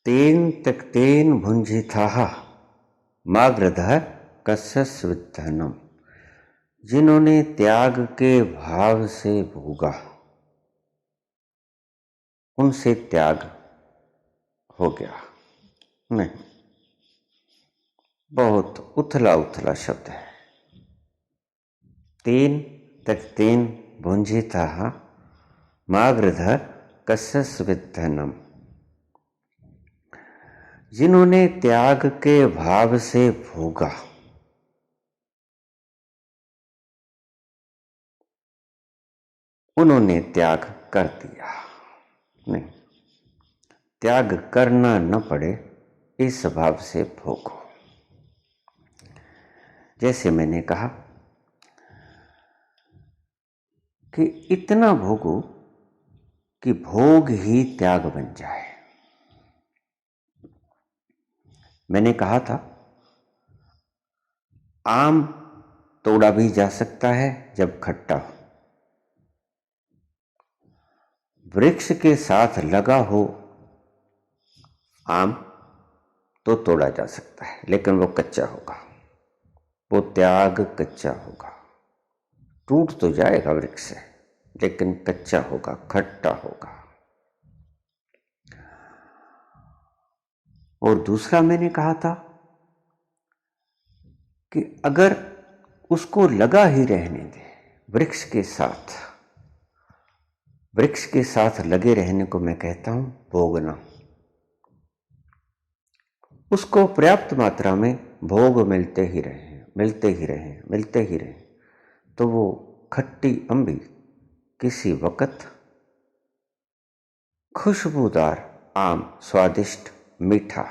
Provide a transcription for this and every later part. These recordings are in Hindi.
तेन त्यक्तेन भुंजिथाः मागधः कस्यस्विद्धनम्। जिन्होंने त्याग के भाव से भोगा उनसे त्याग हो गया। नहीं, बहुत उथला उथला शब्द है। तेन त्यक्तेन भुंजिथाः मागधः कस्यस्विद्धनम्। जिन्होंने त्याग के भाव से भोगा उन्होंने त्याग कर दिया। नहीं, त्याग करना न पड़े इस भाव से भोगो। जैसे मैंने कहा कि इतना भोगो कि भोग ही त्याग बन जाए। मैंने कहा था आम तोड़ा भी जा सकता है जब खट्टा हो, वृक्ष के साथ लगा हो आम तो तोड़ा जा सकता है, लेकिन वो कच्चा होगा, वो त्याग कच्चा होगा। टूट तो जाएगा वृक्ष से, लेकिन कच्चा होगा, खट्टा होगा। और दूसरा मैंने कहा था कि अगर उसको लगा ही रहने दे, वृक्ष के साथ लगे रहने को मैं कहता हूं भोगना। उसको पर्याप्त मात्रा में भोग मिलते ही रहे, तो वो खट्टी अम्बी किसी वक्त खुशबूदार आम, स्वादिष्ट, मीठा,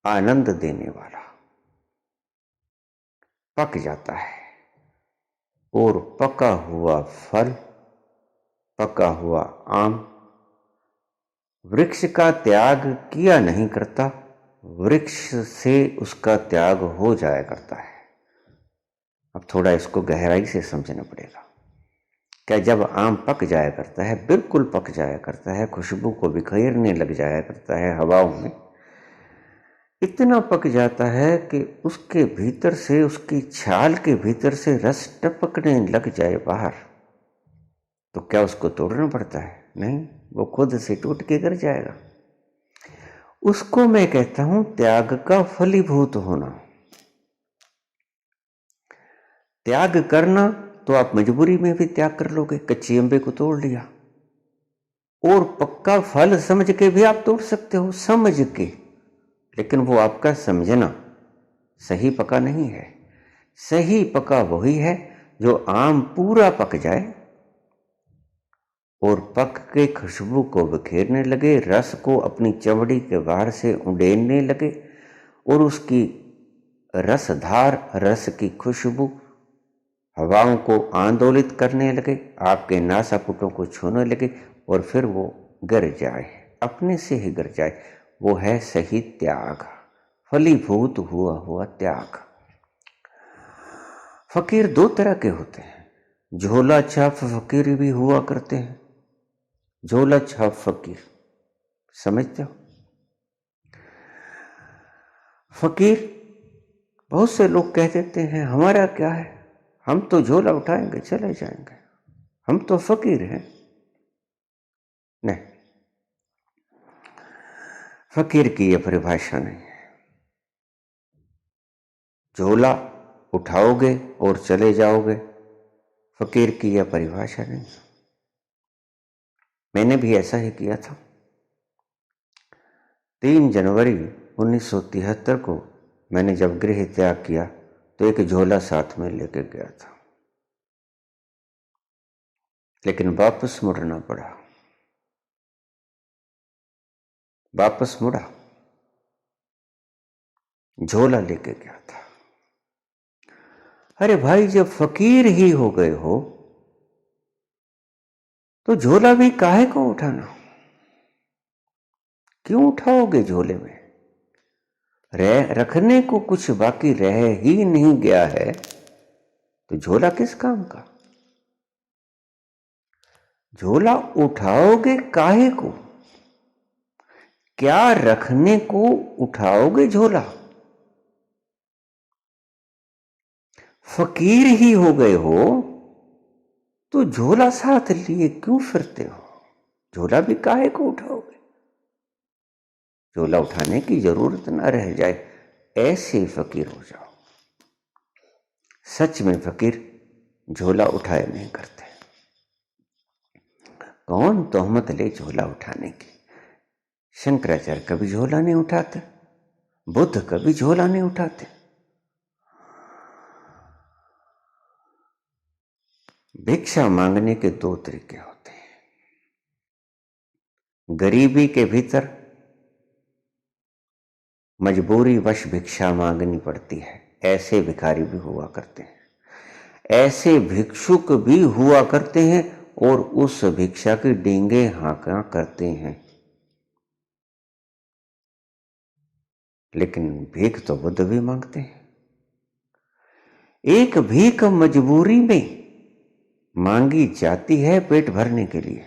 आनंद देने वाला पक जाता है। और पका हुआ फल, पका हुआ आम वृक्ष का त्याग किया नहीं करता, वृक्ष से उसका त्याग हो जाया करता है। अब थोड़ा इसको गहराई से समझना पड़ेगा। क्या जब आम पक जाया करता है, बिल्कुल पक जाया करता है, खुशबू को बिखेरने लग जाया करता है हवाओं में, इतना पक जाता है कि उसके भीतर से, उसकी छाल के भीतर से रस टपकने लग जाए बाहर, तो क्या उसको तोड़ना पड़ता है? नहीं, वो खुद से टूट के गिर जाएगा। उसको मैं कहता हूं त्याग का फलीभूत होना। त्याग करना तो आप मजबूरी में भी त्याग कर लोगे, कच्ची अम्बे को तोड़ लिया, और पक्का फल समझ के भी आप तोड़ सकते हो, समझ के, लेकिन वो आपका समझना सही पका नहीं है। सही पका वही है जो आम पूरा पक जाए और पक के खुशबू को बिखेरने लगे, रस को अपनी चमड़ी के बाहर से उड़ेलने लगे, और उसकी रसधार, रस की खुशबू हवाओं को आंदोलित करने लगे, आपके नासापुटों को छूने लगे, और फिर वो गिर जाए, अपने से ही गिर जाए। वो है सही त्याग, फलीभूत हुआ त्याग। फकीर दो तरह के होते हैं, झोला छाप फकीर भी हुआ करते हैं। झोला छाप फकीर समझते हो? फकीर, बहुत से लोग कह देते हैं हमारा क्या है, हम तो झोला उठाएंगे चले जाएंगे, हम तो फकीर हैं। नहीं, फकीर की यह परिभाषा नहीं है। झोला उठाओगे और चले जाओगे, फकीर की यह परिभाषा नहीं। मैंने भी ऐसा ही किया था। 3 जनवरी 1973 को मैंने जब गृह त्याग किया तो एक झोला साथ में लेके गया था, लेकिन वापस मुड़ना पड़ा। वापस मुड़ा, झोला लेके गया था। अरे भाई, जब फकीर ही हो गए हो तो झोला भी काहे को उठाना? क्यों उठाओगे झोले में? रखने को कुछ बाकी रह ही नहीं गया है तो झोला किस काम का? झोला उठाओगे काहे को? क्या रखने को उठाओगे झोला? फकीर ही हो गए हो तो झोला साथ लिए क्यों फिरते हो? झोला भी काहे को उठाओगे? झोला उठाने की जरूरत ना रह जाए, ऐसे फकीर हो जाओ। सच में फकीर झोला उठाए नहीं करते। कौन तोहमत ले झोला उठाने की? शंकराचार्य कभी झोला नहीं उठाते, बुद्ध कभी झोला नहीं उठाते। भिक्षा मांगने के दो तरीके होते हैं। गरीबी के भीतर मजबूरी वश भिक्षा मांगनी पड़ती है, ऐसे भिखारी भी हुआ करते हैं। ऐसे भिक्षुक भी हुआ करते हैं और उस भिक्षा की डींगे हाँका करते हैं। लेकिन भीख तो बुद्ध भी मांगते हैं। एक भीख मजबूरी में मांगी जाती है पेट भरने के लिए।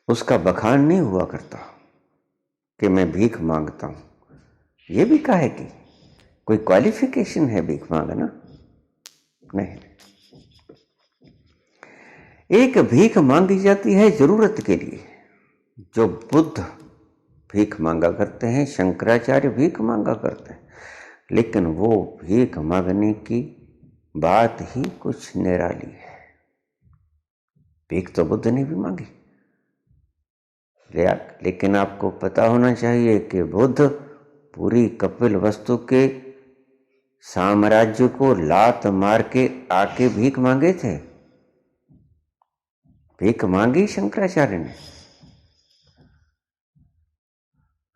उसका बखान नहीं हुआ करता कि मैं भीख मांगता हूं। यह भी काहे कि कोई क्वालिफिकेशन है भीख मांगना? नहीं। एक भीख मांगी जाती है जरूरत के लिए। जो बुद्ध भीख मांगा करते हैं, शंकराचार्य भीख मांगा करते हैं, लेकिन वो भीख मांगने की बात ही कुछ निराली है। भीख तो बुद्ध ने भी मांगी, लेकिन आपको पता होना चाहिए कि बुद्ध पूरी कपिलवस्तु के साम्राज्य को लात मार के आके भीख मांगे थे। भीख मांगी शंकराचार्य ने,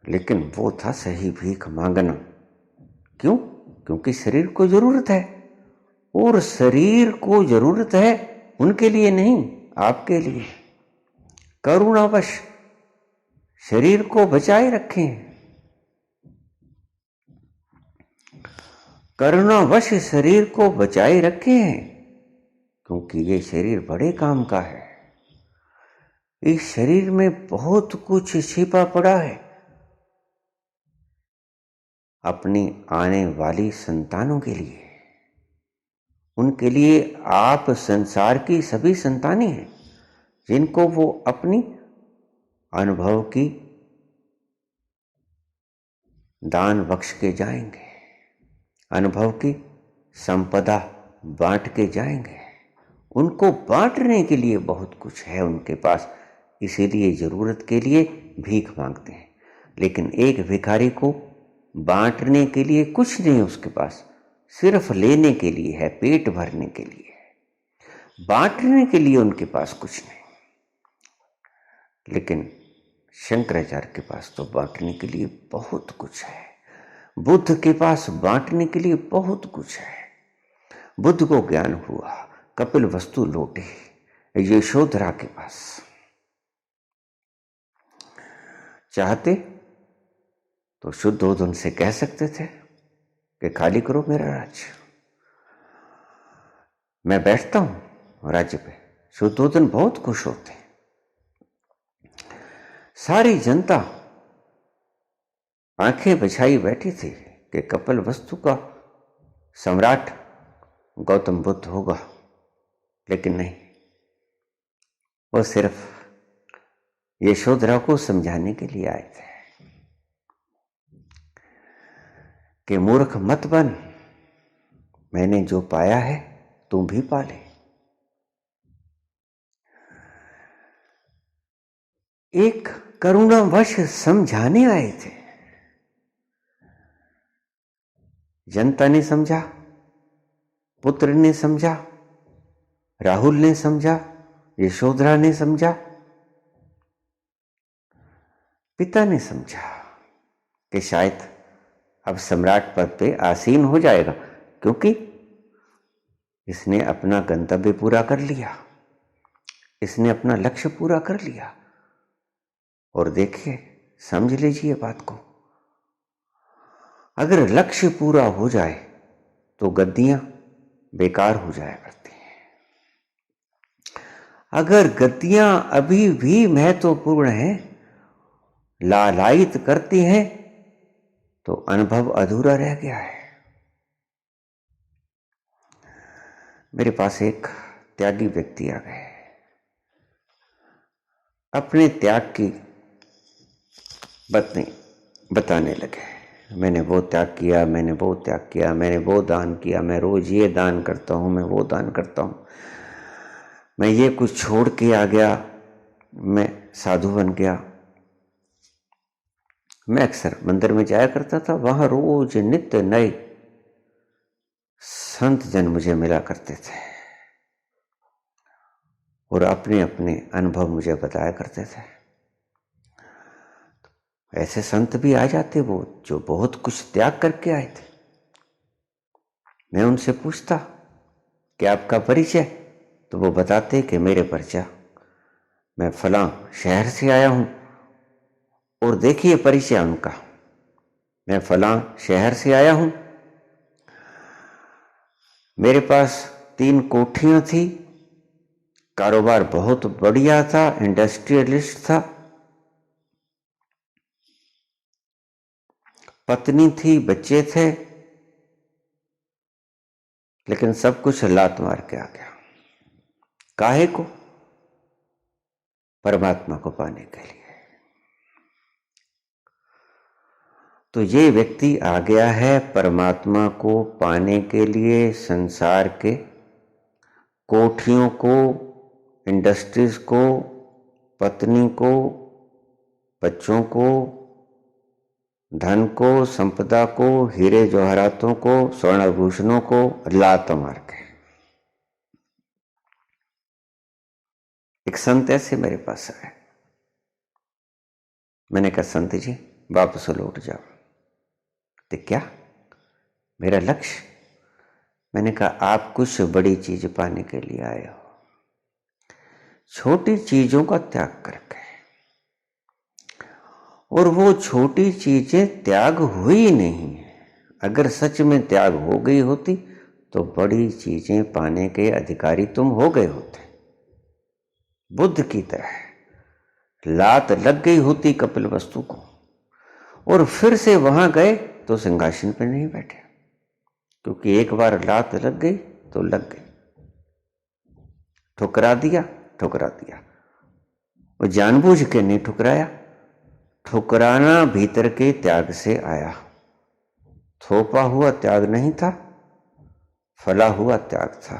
लेकिन वो था सही भीख मांगना। क्यों? क्योंकि शरीर को जरूरत है, और शरीर को जरूरत है उनके लिए नहीं, आपके लिए। करुणावश शरीर को बचाए रखें। करुणावश शरीर को बचाए रखें, क्योंकि ये शरीर बड़े काम का है। इस शरीर में बहुत कुछ छिपा पड़ा है अपनी आने वाली संतानों के लिए। उनके लिए आप संसार की सभी संतानें हैं, जिनको वो अपनी अनुभव की दान बख्श के जाएंगे, अनुभव की संपदा बांट के जाएंगे। उनको बांटने के लिए बहुत कुछ है उनके पास, इसीलिए जरूरत के लिए भीख मांगते हैं। लेकिन एक भिखारी को बांटने के लिए कुछ नहीं उसके पास, सिर्फ लेने के लिए है, पेट भरने के लिए है। बांटने के लिए उनके पास कुछ नहीं। लेकिन शंकराचार्य के पास तो बांटने के लिए बहुत कुछ है। बुद्ध के पास बांटने के लिए बहुत कुछ है। बुद्ध को ज्ञान हुआ, कपिलवस्तु लौटी यशोधरा के पास। चाहते तो शुद्धोधन से कह सकते थे कि खाली करो मेरा राज्य, मैं बैठता हूं राज्य पे। शुद्धोधन बहुत खुश होते। सारी जनता आंखें बिछाई बैठी थी कि कपिलवस्तु का सम्राट गौतम बुद्ध होगा, लेकिन नहीं, वो सिर्फ यशोधरा को समझाने के लिए आए थे कि मूर्ख मत बन, मैंने जो पाया है तुम भी पा ले। एक करुणावश समझाने आए थे। जनता ने समझा, पुत्र ने समझा, राहुल ने समझा, यशोधरा ने समझा, पिता ने समझा कि शायद अब सम्राट पद पे आसीन हो जाएगा, क्योंकि इसने अपना गंतव्य पूरा कर लिया, इसने अपना लक्ष्य पूरा कर लिया। और देखिए, समझ लीजिए बात को, अगर लक्ष्य पूरा हो जाए तो गद्दियां बेकार हो जाया करती हैं। अगर गतियां अभी भी महत्वपूर्ण हैं, लालायित करती हैं, तो अनुभव अधूरा रह गया है। मेरे पास एक त्यागी व्यक्ति आ गए, अपने त्याग की बातें बताने लगे। मैंने वो त्याग किया, मैंने वो त्याग किया, मैंने वो दान किया, मैं रोज ये दान करता हूँ, मैं वो दान करता हूँ, मैं ये कुछ छोड़ के आ गया, मैं साधु बन गया। मैं अक्सर मंदिर में जाया करता था, वहां रोज नित्य नए संत जन मुझे मिला करते थे और अपने अपने अनुभव मुझे बताया करते थे। ऐसे संत भी आ जाते वो जो बहुत कुछ त्याग करके आए थे। मैं उनसे पूछता कि आपका परिचय, तो वो बताते कि मेरे परिचय, मैं फलां शहर से आया हूं। और देखिए परिचय उनका, मैं फलां शहर से आया हूं, मेरे पास 3 कोठियां थी, कारोबार बहुत बढ़िया था, इंडस्ट्रियलिस्ट था, पत्नी थी, बच्चे थे, लेकिन सब कुछ लात मार के आ गया। काहे को? परमात्मा को पाने के लिए। तो ये व्यक्ति आ गया है परमात्मा को पाने के लिए, संसार के कोठियों को, इंडस्ट्रीज को, पत्नी को, बच्चों को, धन को, संपदा को, हीरे जवाहरातों को, स्वर्ण आभूषणों को लात मार के। एक संत ऐसे मेरे पास आए, मैंने कहा संत जी वापस लौट जाओ। तो क्या? मेरा लक्ष्य? मैंने कहा आप कुछ बड़ी चीज पाने के लिए आए हो, छोटी चीजों का त्याग करके। और वो छोटी चीजें त्याग हुई नहीं। अगर सच में त्याग हो गई होती तो बड़ी चीजें पाने के अधिकारी तुम हो गए होते। बुद्ध की तरह लात लग गई होती कपिलवस्तु को, और फिर से वहां गए तो सिंहासन पर नहीं बैठे, क्योंकि एक बार लात लग गई तो लग गई। ठुकरा दिया, ठुकरा दिया। वो जानबूझ के नहीं ठुकराया, ठुकराना भीतर के त्याग से आया। थोपा हुआ त्याग नहीं था, फला हुआ त्याग था,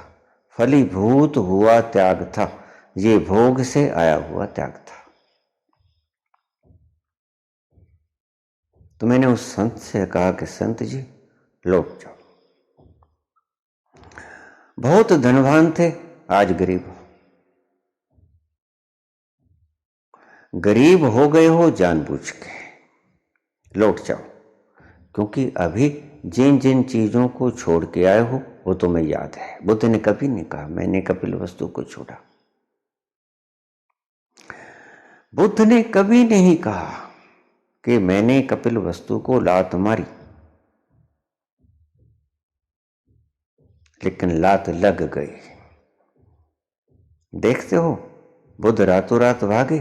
फलीभूत हुआ त्याग था, ये भोग से आया हुआ त्याग था। तो मैंने उस संत से कहा कि संत जी लौट जाओ। बहुत धनवान थे, आज गरीब हो। गरीब हो गए हो जानबूझ के, लौट जाओ। क्योंकि अभी जिन जिन चीजों को छोड़ के आए हो वो तुम्हें याद है। बुद्ध ने कभी नहीं कहा मैंने कपिलवस्तु को छोड़ा। बुद्ध ने कभी नहीं कहा कि मैंने कपिलवस्तु को लात मारी, लेकिन लात लग गई। देखते हो बुद्ध रातों रात भागे,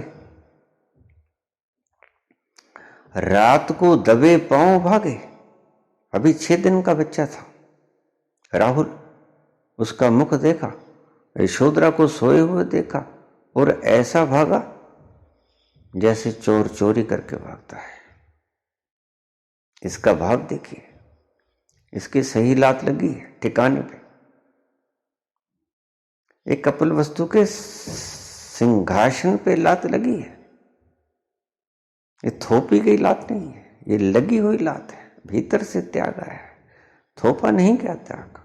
रात को दबे पांव भागे। अभी 6 दिन का बच्चा था राहुल, उसका मुख देखा, यशोधरा को सोए हुए देखा और ऐसा भागा जैसे चोर चोरी करके भागता है। इसका भाव देखिए, इसकी सही लात लगी है ठिकाने पे। एक कपिलवस्तु के सिंहासन पे लात लगी है। ये थोपी गई लात नहीं है, ये लगी हुई लात है, भीतर से त्याग आया है, थोपा नहीं क्या त्याग।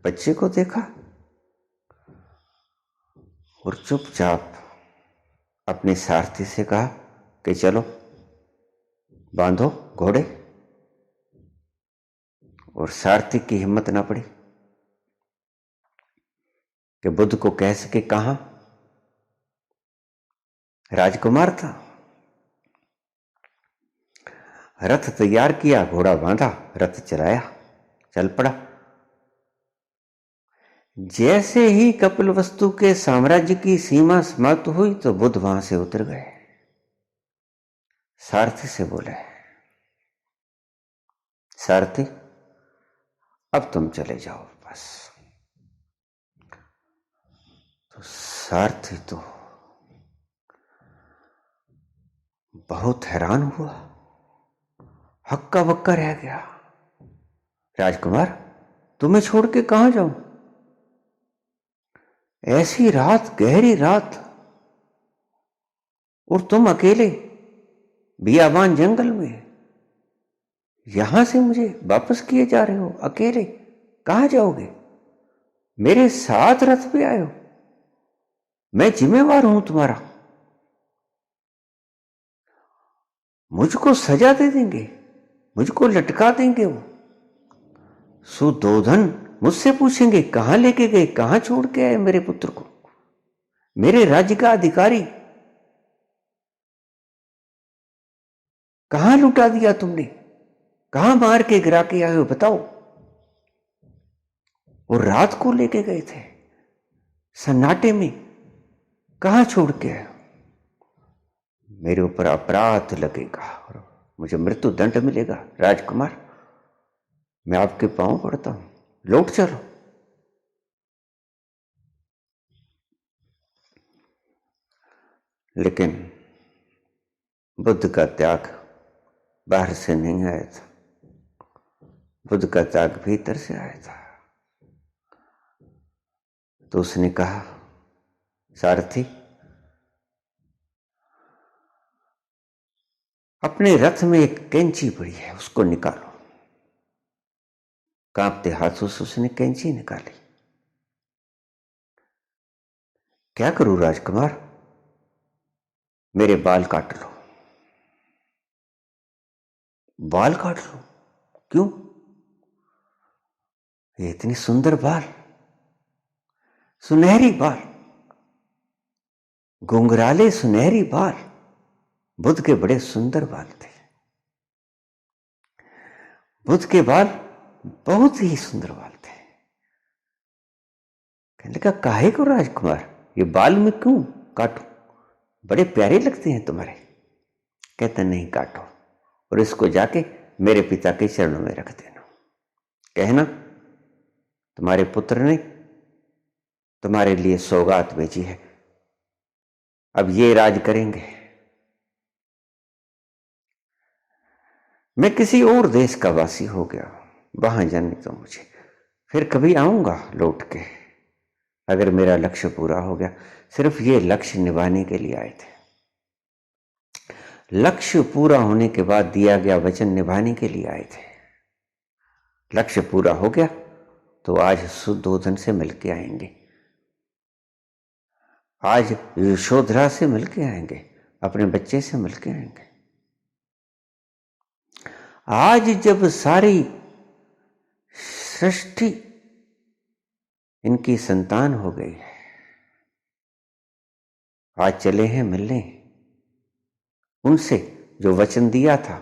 बच्चे को देखा और चुपचाप अपने सारथी से कहा कि चलो बांधो घोड़े। और सारथी की हिम्मत ना पड़ी कि बुद्ध को कह सके, कहां राजकुमार था। रथ तैयार किया, घोड़ा बांधा, रथ चलाया, चल पड़ा। जैसे ही कपिलवस्तु के साम्राज्य की सीमा समाप्त हुई तो बुद्ध वहां से उतर गए। सारथी से बोले, सारथी अब तुम चले जाओ बस। तो सारथी तो बहुत हैरान हुआ, हक्का बक्का रह गया। राजकुमार तुम्हें छोड़ के कहां जाऊं? ऐसी रात, गहरी रात, और तुम अकेले बियाबान जंगल में, यहां से मुझे वापस किए जा रहे हो अकेले? कहां जाओगे? मेरे साथ रथ पे आए हो, मैं जिम्मेवार हूं तुम्हारा। मुझको सजा दे देंगे, मुझको लटका देंगे वो। सुदोधन मुझसे पूछेंगे कहां लेके गए, कहां छोड़ के आए मेरे पुत्र को, मेरे राज्य का अधिकारी, कहां लुटा दिया तुमने, कहां मार के गिरा के आए हो बताओ। और रात को लेके गए थे सन्नाटे में, कहां छोड़ के आए हो? मेरे ऊपर अपराध लगेगा और मुझे मृत्यु दंड मिलेगा। राजकुमार मैं आपके पांव पड़ता हूं, लौट चलो। लेकिन बुद्ध का त्याग बाहर से नहीं आया था, बुद्ध का त्याग भीतर से आया था। तो उसने कहा, सारथी अपने रथ में एक कैंची पड़ी है, उसको निकालो। कांपते हाथों से उसने कैंची निकाली। क्या करूं राजकुमार? मेरे बाल काट लो। बाल काट लो? क्यों? ये इतनी सुंदर बाल, सुनहरी बाल, घुंघराले सुनहरी बाल। बुद्ध के बड़े सुंदर बाल थे, बुद्ध के बाल बहुत ही सुंदर बाल थे। कहने लगा, काहे को राजकुमार, ये बाल में क्यों काटो, बड़े प्यारे लगते हैं तुम्हारे। कहते नहीं काटो, और इसको जाके मेरे पिता के चरणों में रख देना। कहना तुम्हारे पुत्र ने तुम्हारे लिए सौगात भेजी है, अब ये राज करेंगे। मैं किसी और देश का वासी हो गया, वहां जाने तो मुझे, फिर कभी आऊंगा लौट के अगर मेरा लक्ष्य पूरा हो गया। सिर्फ ये लक्ष्य निभाने के लिए आए थे, लक्ष्य पूरा होने के बाद दिया गया वचन निभाने के लिए आए थे। लक्ष्य पूरा हो गया तो आज सुद्धोधन से मिलके आएंगे, आज यशोधरा से मिलके आएंगे, अपने बच्चे से मिलके आएंगे। आज जब सारी सृष्टि इनकी संतान हो गई है, आज चले हैं मिलने उनसे जो वचन दिया था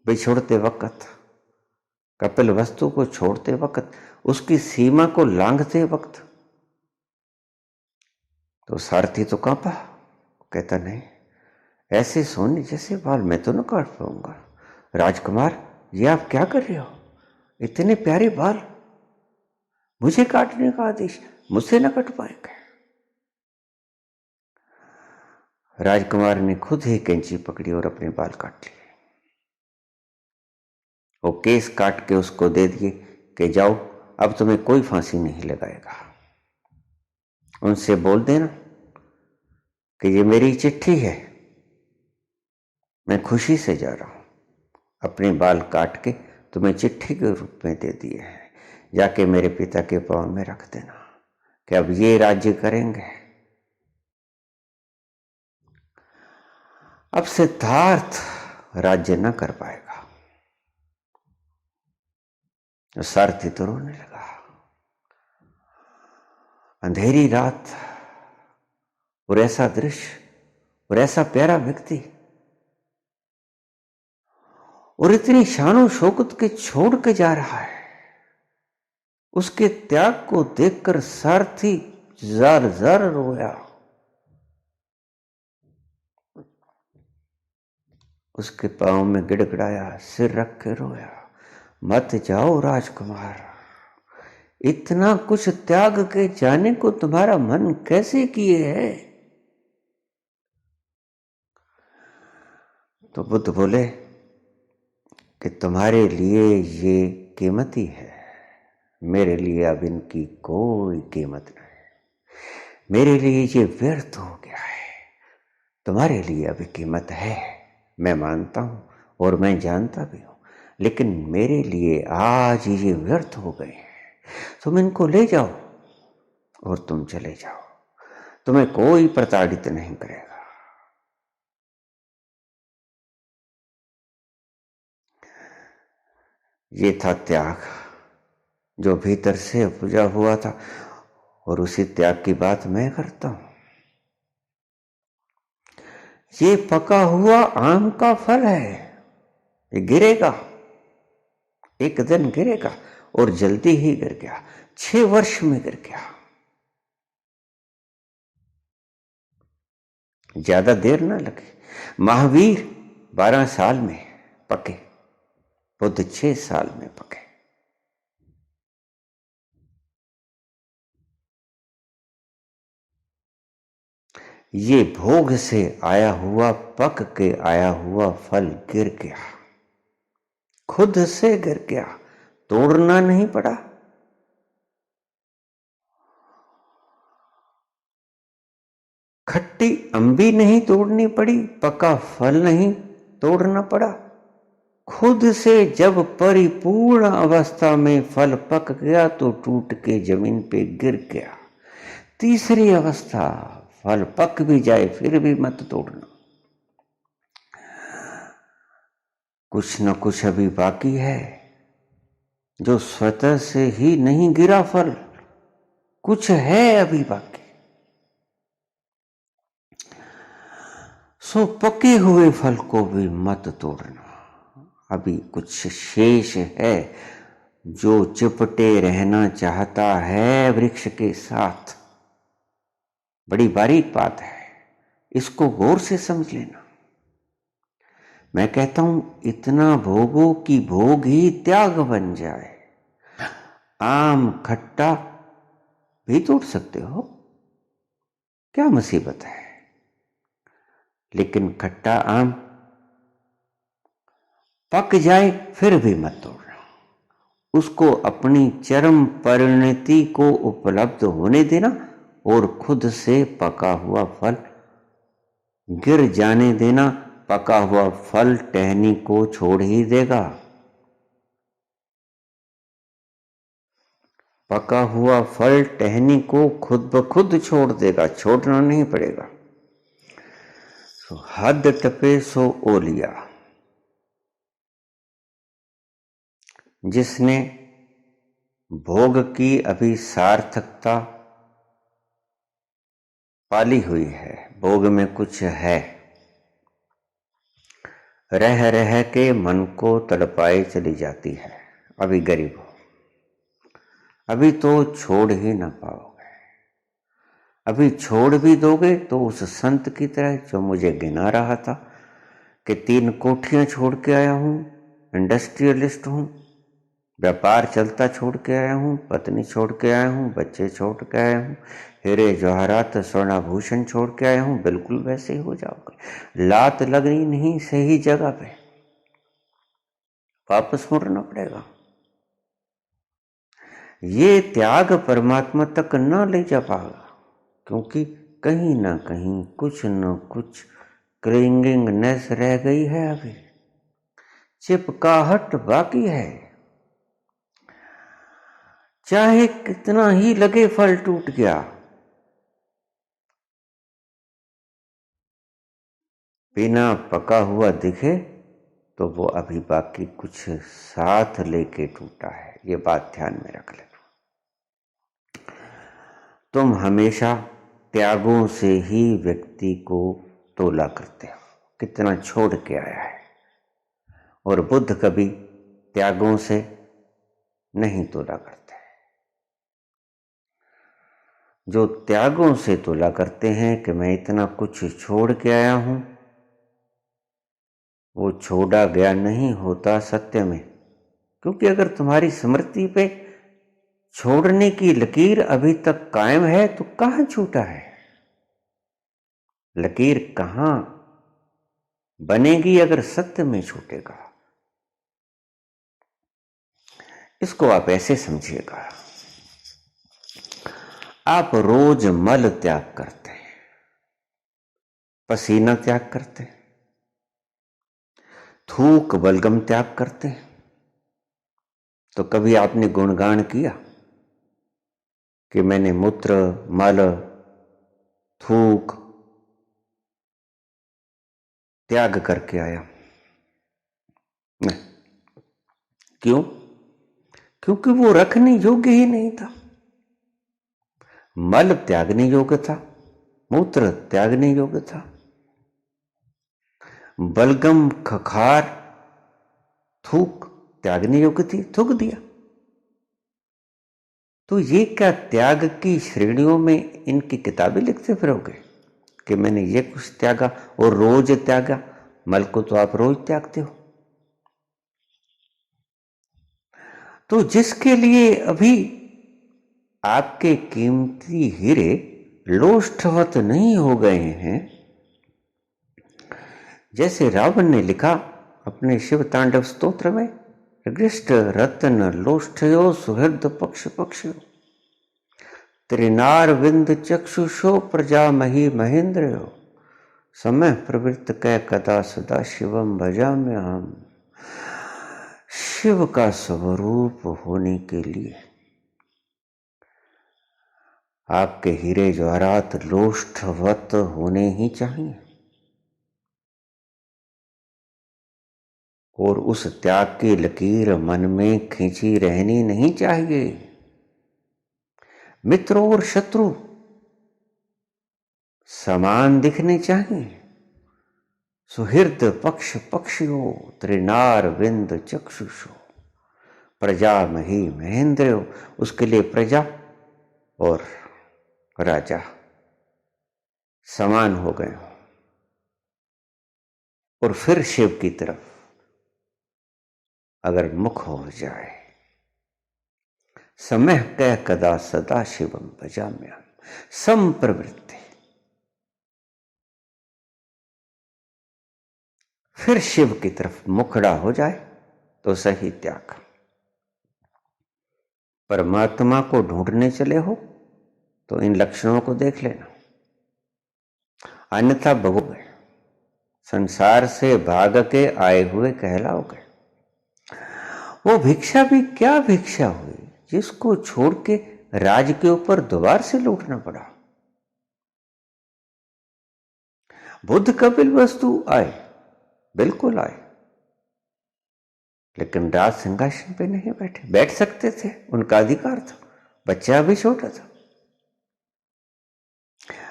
बिछोड़ते वक्त, कपिलवस्तु को छोड़ते वक्त, उसकी सीमा को लांघते वक्त। तो सारथी तो कांपा, कहता नहीं, ऐसे सोने जैसे बाल मैं तो न काट पाऊंगा। राजकुमार ये आप क्या कर रहे हो, इतने प्यारे बाल, मुझे काटने का आदेश, मुझसे न कट पाएंगे। राजकुमार ने खुद ही कैंची पकड़ी और अपने बाल काट लिए। वो केस काट के उसको दे दिए कि जाओ, अब तुम्हें कोई फांसी नहीं लगाएगा। उनसे बोल देना कि ये मेरी चिट्ठी है, मैं खुशी से जा रहा हूं, अपने बाल काट के तुम्हें चिट्ठी के रूप में दे दिए हैं, जाके मेरे पिता के पांव में रख देना कि अब ये राज्य करेंगे। अब सिद्धार्थ राज्य न कर पाएगा। सारथी तो रोने लगा। अंधेरी रात और ऐसा दृश्य और ऐसा प्यारा व्यक्ति और इतनी शानो शौकत के छोड़ के जा रहा है, उसके त्याग को देखकर सारथी जार जार रोया। उसके पांव में गिड़गिड़ाया, सिर रख के रोया, मत जाओ राजकुमार, इतना कुछ त्याग के जाने को तुम्हारा मन कैसे किए है? तो बुद्ध बोले कि तुम्हारे लिए ये कीमती है, मेरे लिए अब इनकी कोई कीमत नहीं, मेरे लिए ये व्यर्थ हो गया है। तुम्हारे लिए अभी कीमत है, मैं मानता हूं और मैं जानता भी हूं, लेकिन मेरे लिए आज ये व्यर्थ हो गए हैं। तुम इनको ले जाओ और तुम चले जाओ, तुम्हें कोई प्रताड़ित नहीं करेगा। ये था त्याग, जो भीतर से उपजा हुआ था, और उसी त्याग की बात मैं करता हूं। ये पका हुआ आम का फल है, ये गिरेगा, एक दिन गिरेगा, और जल्दी ही गिर गया, 6 वर्ष में गिर गया, ज्यादा देर ना लगे। महावीर 12 साल में पके, बुद्ध 6 साल में पके। ये भोग से आया हुआ, पक के आया हुआ फल गिर गया, खुद से गिर गया, तोड़ना नहीं पड़ा। खट्टी अंबी नहीं तोड़नी पड़ी, पका फल नहीं तोड़ना पड़ा, खुद से जब परिपूर्ण अवस्था में फल पक गया तो टूट के जमीन पे गिर गया। तीसरी अवस्था, फल पक भी जाए फिर भी मत तोड़ना, कुछ न कुछ अभी बाकी है, जो स्वतः से ही नहीं गिरा फल, कुछ है अभी बाकी। सो पके हुए फल को भी मत तोड़ना, अभी कुछ शेष है जो चिपटे रहना चाहता है वृक्ष के साथ। बड़ी बारीक बात है, इसको गौर से समझ लेना। मैं कहता हूं इतना भोगो कि भोग ही त्याग बन जाए। आम खट्टा भी तोड़ सकते हो, क्या मुसीबत है, लेकिन खट्टा आम पक जाए फिर भी मत तोड़ना, उसको अपनी चरम परिणति को उपलब्ध होने देना और खुद से पका हुआ फल गिर जाने देना। पका हुआ फल टहनी को छोड़ ही देगा, पका हुआ फल टहनी को खुद ब खुद छोड़ देगा, छोड़ना नहीं पड़ेगा। हद टपे सो ओलिया, जिसने भोग की अभी सार्थकता पाली हुई है, भोग में कुछ है, रह रह के मन को तड़पाए चली जाती है, अभी गरीब हो, अभी तो छोड़ ही ना पाओगे, अभी छोड़ भी दोगे तो उस संत की तरह जो मुझे गिना रहा था कि 3 कोठियां छोड़ के आया हूं, इंडस्ट्रियलिस्ट हूं, व्यापार चलता छोड़ के आया हूं, पत्नी छोड़ के आया हूं, बच्चे छोड़ के आया हूं, हीरे जवाहरात स्वर्णाभूषण छोड़ के आया हूं, बिल्कुल वैसे ही हो जाओगे। लात लगनी नहीं सही जगह पे, वापस मुड़ना पड़ेगा। ये त्याग परमात्मा तक न ले जा पाएगा, क्योंकि कहीं ना कहीं कुछ न कुछ क्लिंगिंगनेस रह गई है, अभी चिपकाहट बाकी है। चाहे कितना ही लगे फल टूट गया, बिना पका हुआ दिखे तो वो अभी बाकी कुछ साथ लेके टूटा है, ये बात ध्यान में रख लेना। तुम हमेशा त्यागों से ही व्यक्ति को तोला करते हो, कितना छोड़ के आया है, और बुद्ध कभी त्यागों से नहीं तोला करते, जो त्यागों से तुला करते हैं कि मैं इतना कुछ छोड़ के आया हूं, वो छोड़ा गया नहीं होता सत्य में। क्योंकि अगर तुम्हारी स्मृति पे छोड़ने की लकीर अभी तक कायम है तो कहां छूटा है? लकीर कहां बनेगी अगर सत्य में छूटेगा? इसको आप ऐसे समझिएगा, आप रोज मल त्याग करते हैं, पसीना त्याग करते हैं, थूक बलगम त्याग करते हैं, तो कभी आपने गुणगान किया कि मैंने मूत्र, मल, थूक त्याग करके आया? नहीं। क्यों? क्योंकि वो रखने योग्य ही नहीं था। मल त्यागने योग्य था, मूत्र त्यागने योग्य था, बलगम, खखार, थूक त्यागने योग्य थी, थूक दिया। तो ये क्या त्याग की श्रेणियों में इनकी किताबें लिखते फिरोगे कि मैंने ये कुछ त्यागा और रोज त्यागा? मल को तो आप रोज त्यागते हो। तो जिसके लिए अभी आपके कीमती हीरे लोष्ठवत नहीं हो गए हैं, जैसे रावण ने लिखा अपने शिव तांडव स्तोत्र में, हृष्ट रत्न लोष्ठयो सुहृद पक्ष पक्षयो त्रिनार विंद चक्षुषो प्रजा मही महेंद्रयो समय प्रवृत्त कै कदा सदा शिवम भजाम्य हम। शिव का स्वरूप होने के लिए आपके हीरे जवाहरात लोष्ठवत होने ही चाहिए, और उस त्याग की लकीर मन में खींची रहनी नहीं चाहिए। मित्र और शत्रु समान दिखने चाहिए। सुहृद पक्ष पक्षियो त्रिनार विंद चक्षुषो प्रजा मही महेंद्र, उसके लिए प्रजा और राजा समान हो गए। और फिर शिव की तरफ अगर मुख हो जाए, समय कह कदा सदा शिवम भजाम्यहम् संप्रवृत्ति, फिर शिव की तरफ मुखड़ा हो जाए तो सही त्याग। परमात्मा को ढूंढने चले हो तो इन लक्षणों को देख लेना, अन्यथा भगोगे, संसार से भाग के आए हुए कहलाओगे। वो भिक्षा भी क्या भिक्षा हुई जिसको छोड़ के राज के ऊपर द्वार से लूटना पड़ा। बुद्ध कपिल वस्तु आए, बिल्कुल आए, लेकिन राज सिंहासन पे नहीं बैठे। बैठ सकते थे, उनका अधिकार था, बच्चा भी छोटा था,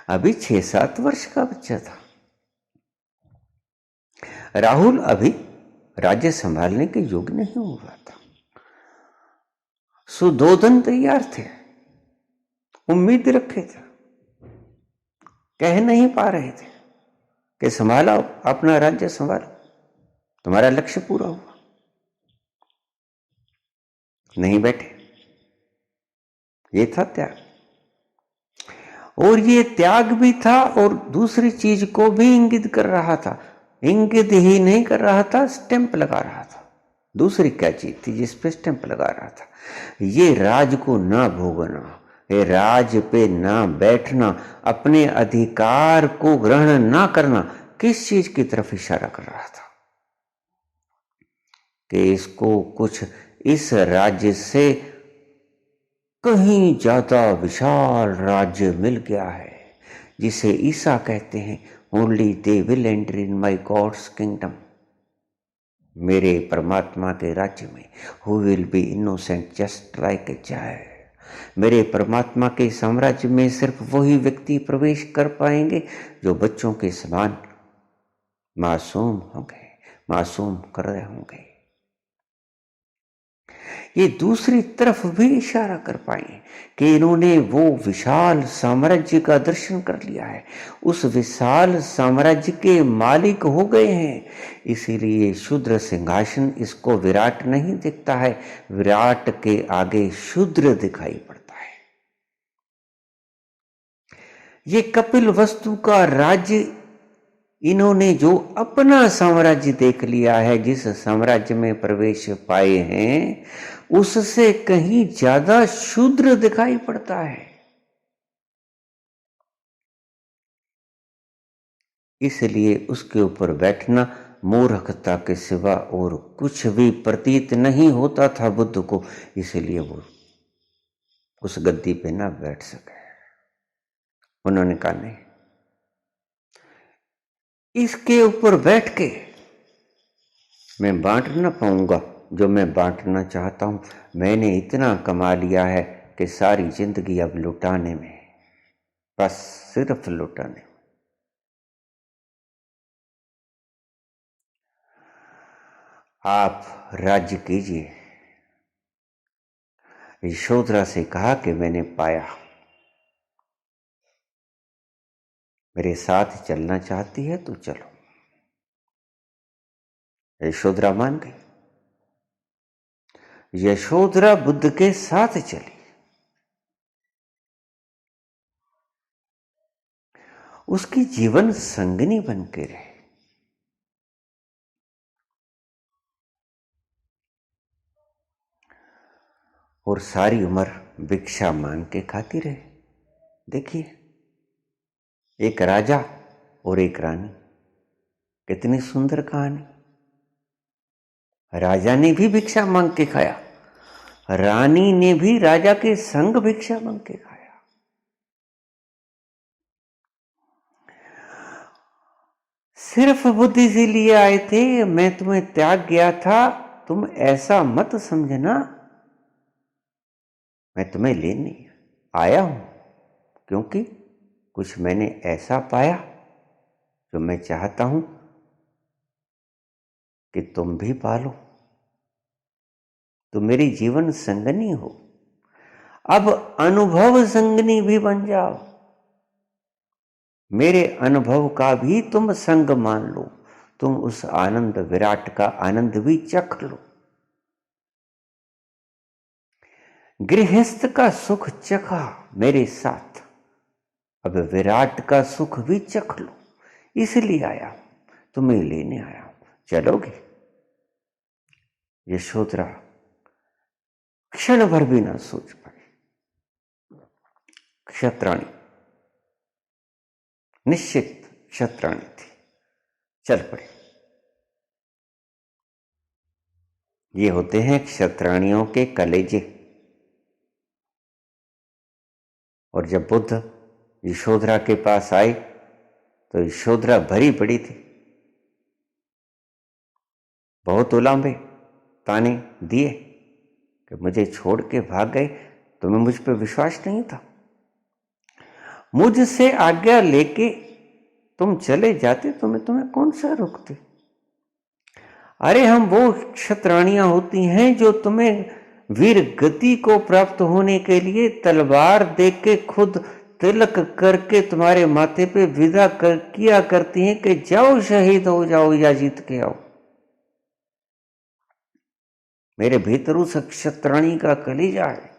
अभी 6-7 वर्ष का बच्चा था। राहुल अभी राज्य संभालने के योग्य नहीं हुआ था। सुधोधन तैयार थे, उम्मीद रखे थे, कह नहीं पा रहे थे कि संभालो, अपना राज्य संभालो, तुम्हारा लक्ष्य पूरा हुआ। नहीं बैठे, ये था त्याग। और ये त्याग भी था और दूसरी चीज को भी इंगित कर रहा था। इंगित ही नहीं कर रहा था, स्टैंप लगा रहा था। दूसरी क्या चीज थी जिस पे स्टैंप लगा रहा था? ये राज को ना भोगना, ये राज पे ना बैठना, अपने अधिकार को ग्रहण ना करना, किस चीज की तरफ इशारा कर रहा था? कि इसको कुछ इस राज्य से कहीं ज्यादा विशाल राज्य मिल गया है, जिसे ईसा कहते हैं, only they will enter in my God's kingdom. मेरे परमात्मा के राज्य में who will be innocent just like a child. मेरे परमात्मा के साम्राज्य में सिर्फ वही व्यक्ति प्रवेश कर पाएंगे जो बच्चों के समान मासूम होंगे, मासूम कर रहे होंगे। ये दूसरी तरफ भी इशारा कर पाए कि इन्होंने वो विशाल साम्राज्य का दर्शन कर लिया है, उस विशाल साम्राज्य के मालिक हो गए हैं। इसीलिए शूद्र सिंहासन इसको विराट नहीं दिखता है, विराट के आगे शूद्र दिखाई पड़ता है। ये कपिल वस्तु का राज्य, इन्होंने जो अपना साम्राज्य देख लिया है, जिस साम्राज्य में प्रवेश पाए हैं, उससे कहीं ज्यादा शूद्र दिखाई पड़ता है। इसलिए उसके ऊपर बैठना मूर्खता के सिवा और कुछ भी प्रतीत नहीं होता था बुद्ध को, इसलिए वो उस गद्दी पे ना बैठ सके। उन्होंने कहा नहीं, इसके ऊपर बैठ के मैं बांट ना पाऊंगा जो मैं बांटना चाहता हूं। मैंने इतना कमा लिया है कि सारी जिंदगी अब लुटाने में, बस सिर्फ लुटाने। आप राज्य कीजिए। यशोधरा से कहा कि मैंने पाया, मेरे साथ चलना चाहती है तो चलो। यशोधरा मान गई। यशोधरा बुद्ध के साथ चली। उसकी जीवन संगनी बन के रहे। और सारी उम्र भिक्षा मांग के खाती रहे। देखिए, एक राजा और एक रानी, कितनी सुंदर कहानी। राजा ने भी भिक्षा मांग के खाया, रानी ने भी राजा के संग भिक्षा मांग के खाया। सिर्फ बुद्धि से लिए आए थे, मैं तुम्हें त्याग गया था, तुम ऐसा मत समझना। मैं तुम्हें लेने आया हूं क्योंकि कुछ मैंने ऐसा पाया जो मैं चाहता हूं कि तुम भी पालो, तुम मेरी जीवन संगनी हो। अब अनुभव संगनी भी बन जाओ, मेरे अनुभव का भी तुम संग मान लो, तुम उस आनंद विराट का आनंद भी चख लो। गृहस्थ का सुख चखा मेरे साथ, अब विराट का सुख भी चख लो, इसलिए आया, तुम्हें लेने आया। चलोगे? यशोधरा क्षण भर भी ना सोच पाई। क्षत्राणी, निश्चित क्षत्राणी थी, चल पड़े। ये होते हैं क्षत्राणियों के कलेजे। और जब बुद्ध यशोधरा के पास आए तो यशोधरा भरी पड़ी थी, बहुत उलांबे ताने दिए कि मुझे छोड़ के भाग गए, तुम्हें मुझ पर विश्वास नहीं था, मुझसे आज्ञा लेके तुम चले जाते तो मैं तुम्हें कौन सा रोकती। अरे हम वो क्षत्राणियां होती हैं जो तुम्हें वीर गति को प्राप्त होने के लिए तलवार दे के खुद तिलक करके तुम्हारे माथे पे विदा किया करती हैं कि जाओ शहीद हो जाओ या जीत के आओ। मेरे भीतर उस क्षत्राणी का कलेजा है।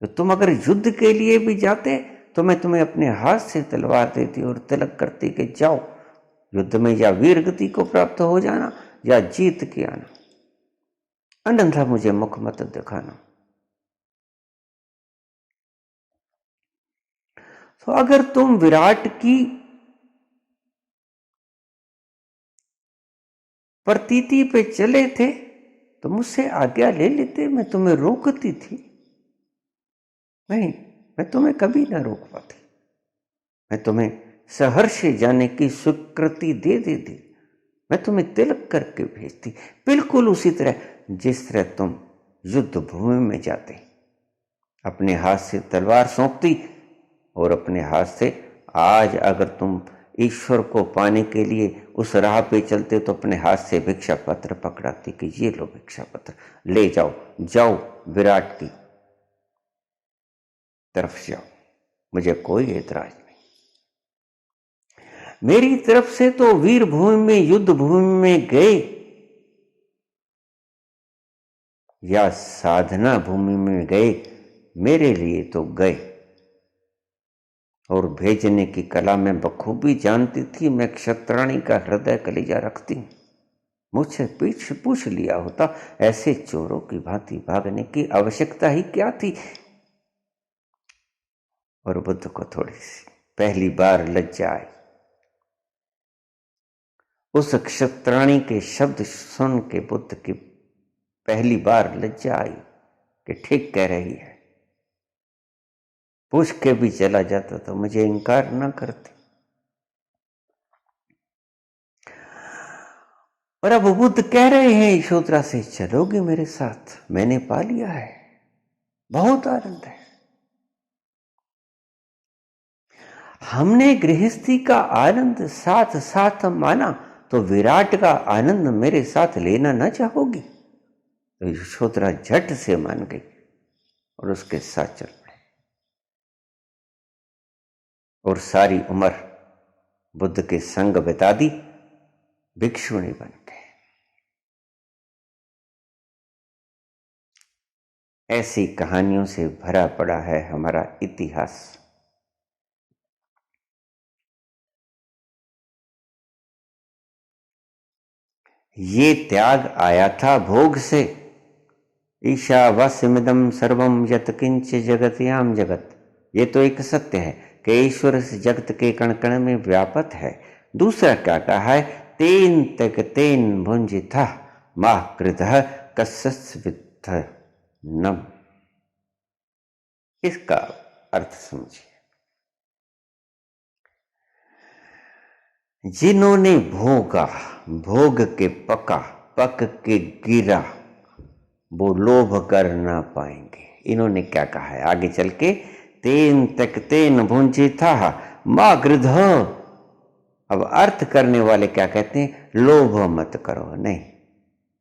तो तुम अगर युद्ध के लिए भी जाते तो मैं तुम्हें अपने हाथ से तलवार देती और तिलक करती कि जाओ युद्ध में, या वीर गति को प्राप्त हो जाना या जीत के आना, अन्यथा मुझे मुख मत दिखाना। तो अगर तुम विराट की प्रतीति पे चले थे तो मुझसे आज्ञा ले लेते, मैं तुम्हें रोकती थी नहीं, मैं तुम्हें कभी ना रोक पाती। मैं तुम्हें सहर्ष जाने की स्वीकृति दे देती, मैं तुम्हें तिलक करके भेजती, बिल्कुल उसी तरह जिस तरह तुम युद्ध भूमि में जाते, अपने हाथ से तलवार सौंपती और अपने हाथ से, आज अगर तुम ईश्वर को पाने के लिए उस राह पे चलते तो अपने हाथ से भिक्षा पत्र पकड़ाती कि ये लो भिक्षा पत्र, ले जाओ, जाओ विराट की तरफ जाओ, मुझे कोई एतराज नहीं। मेरी तरफ से तो वीर भूमि में, युद्ध भूमि में गए या साधना भूमि में गए, मेरे लिए तो गए। और भेजने की कला में बखूबी जानती थी। मैं क्षत्राणी का हृदय कलेजा रखती हूं। मुझसे पीछे पूछ लिया होता, ऐसे चोरों की भांति भागने की आवश्यकता ही क्या थी। और बुद्ध को थोड़ी सी पहली बार लज्जा आई। उस क्षत्राणी के शब्द सुन के बुद्ध की पहली बार लज्जा आई कि ठीक कह रही है। पूछ के भी चला जाता तो मुझे इनकार न करती। और अब बुद्ध कह रहे हैं यशोधरा से, चलोगे मेरे साथ, मैंने पा लिया है, बहुत आनंद है। हमने गृहस्थी का आनंद साथ साथ माना, तो विराट का आनंद मेरे साथ लेना न चाहोगी? तो यशोधरा झट से मान गई और उसके साथ चल पड़े। और सारी उम्र बुद्ध के संग बिता दी, भिक्षुणी बन गए। ऐसी कहानियों से भरा पड़ा है हमारा इतिहास। ये त्याग आया था भोग से। ईशावास्यमिदं सर्वम यत् किंच जगत्याम जगत। ये तो एक सत्य है कि ईश्वर इस जगत के कण कण में व्यापक है। दूसरा क्या कहा है, तेन तक तेन भुंजिथा माह कृतः कस्यस्विद्ध नम। इसका अर्थ समझिए, जिन्होंने भोगा, भोग के पका, पक के गिरा, वो लोभ कर ना पाएंगे। इन्होंने क्या कहा है आगे चल के, तेन तक तेन भुंजे था मां गृध। अब अर्थ करने वाले क्या कहते हैं, लोभ मत करो। नहीं,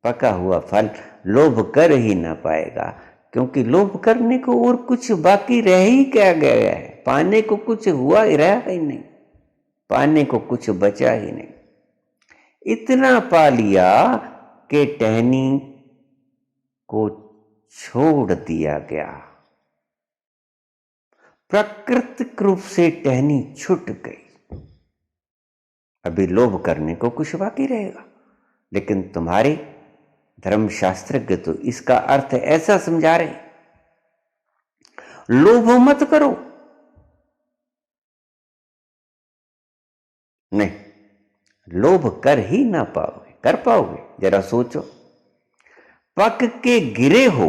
पका हुआ फल लोभ कर ही ना पाएगा, क्योंकि लोभ करने को और कुछ बाकी रह ही क्या गया है। पाने को कुछ हुआ ही रहा ही नहीं, पाने को कुछ बचा ही नहीं। इतना पा लिया कि टहनी को छोड़ दिया गया। प्राकृतिक रूप से टहनी छूट गई। अभी लोभ करने को कुछ बाकी रहेगा। लेकिन तुम्हारे धर्मशास्त्रज्ञ तो इसका अर्थ ऐसा समझा रहे, लोभ मत करो। नहीं, लोभ कर ही ना पाओगे। कर पाओगे? जरा सोचो। पक के गिरे हो,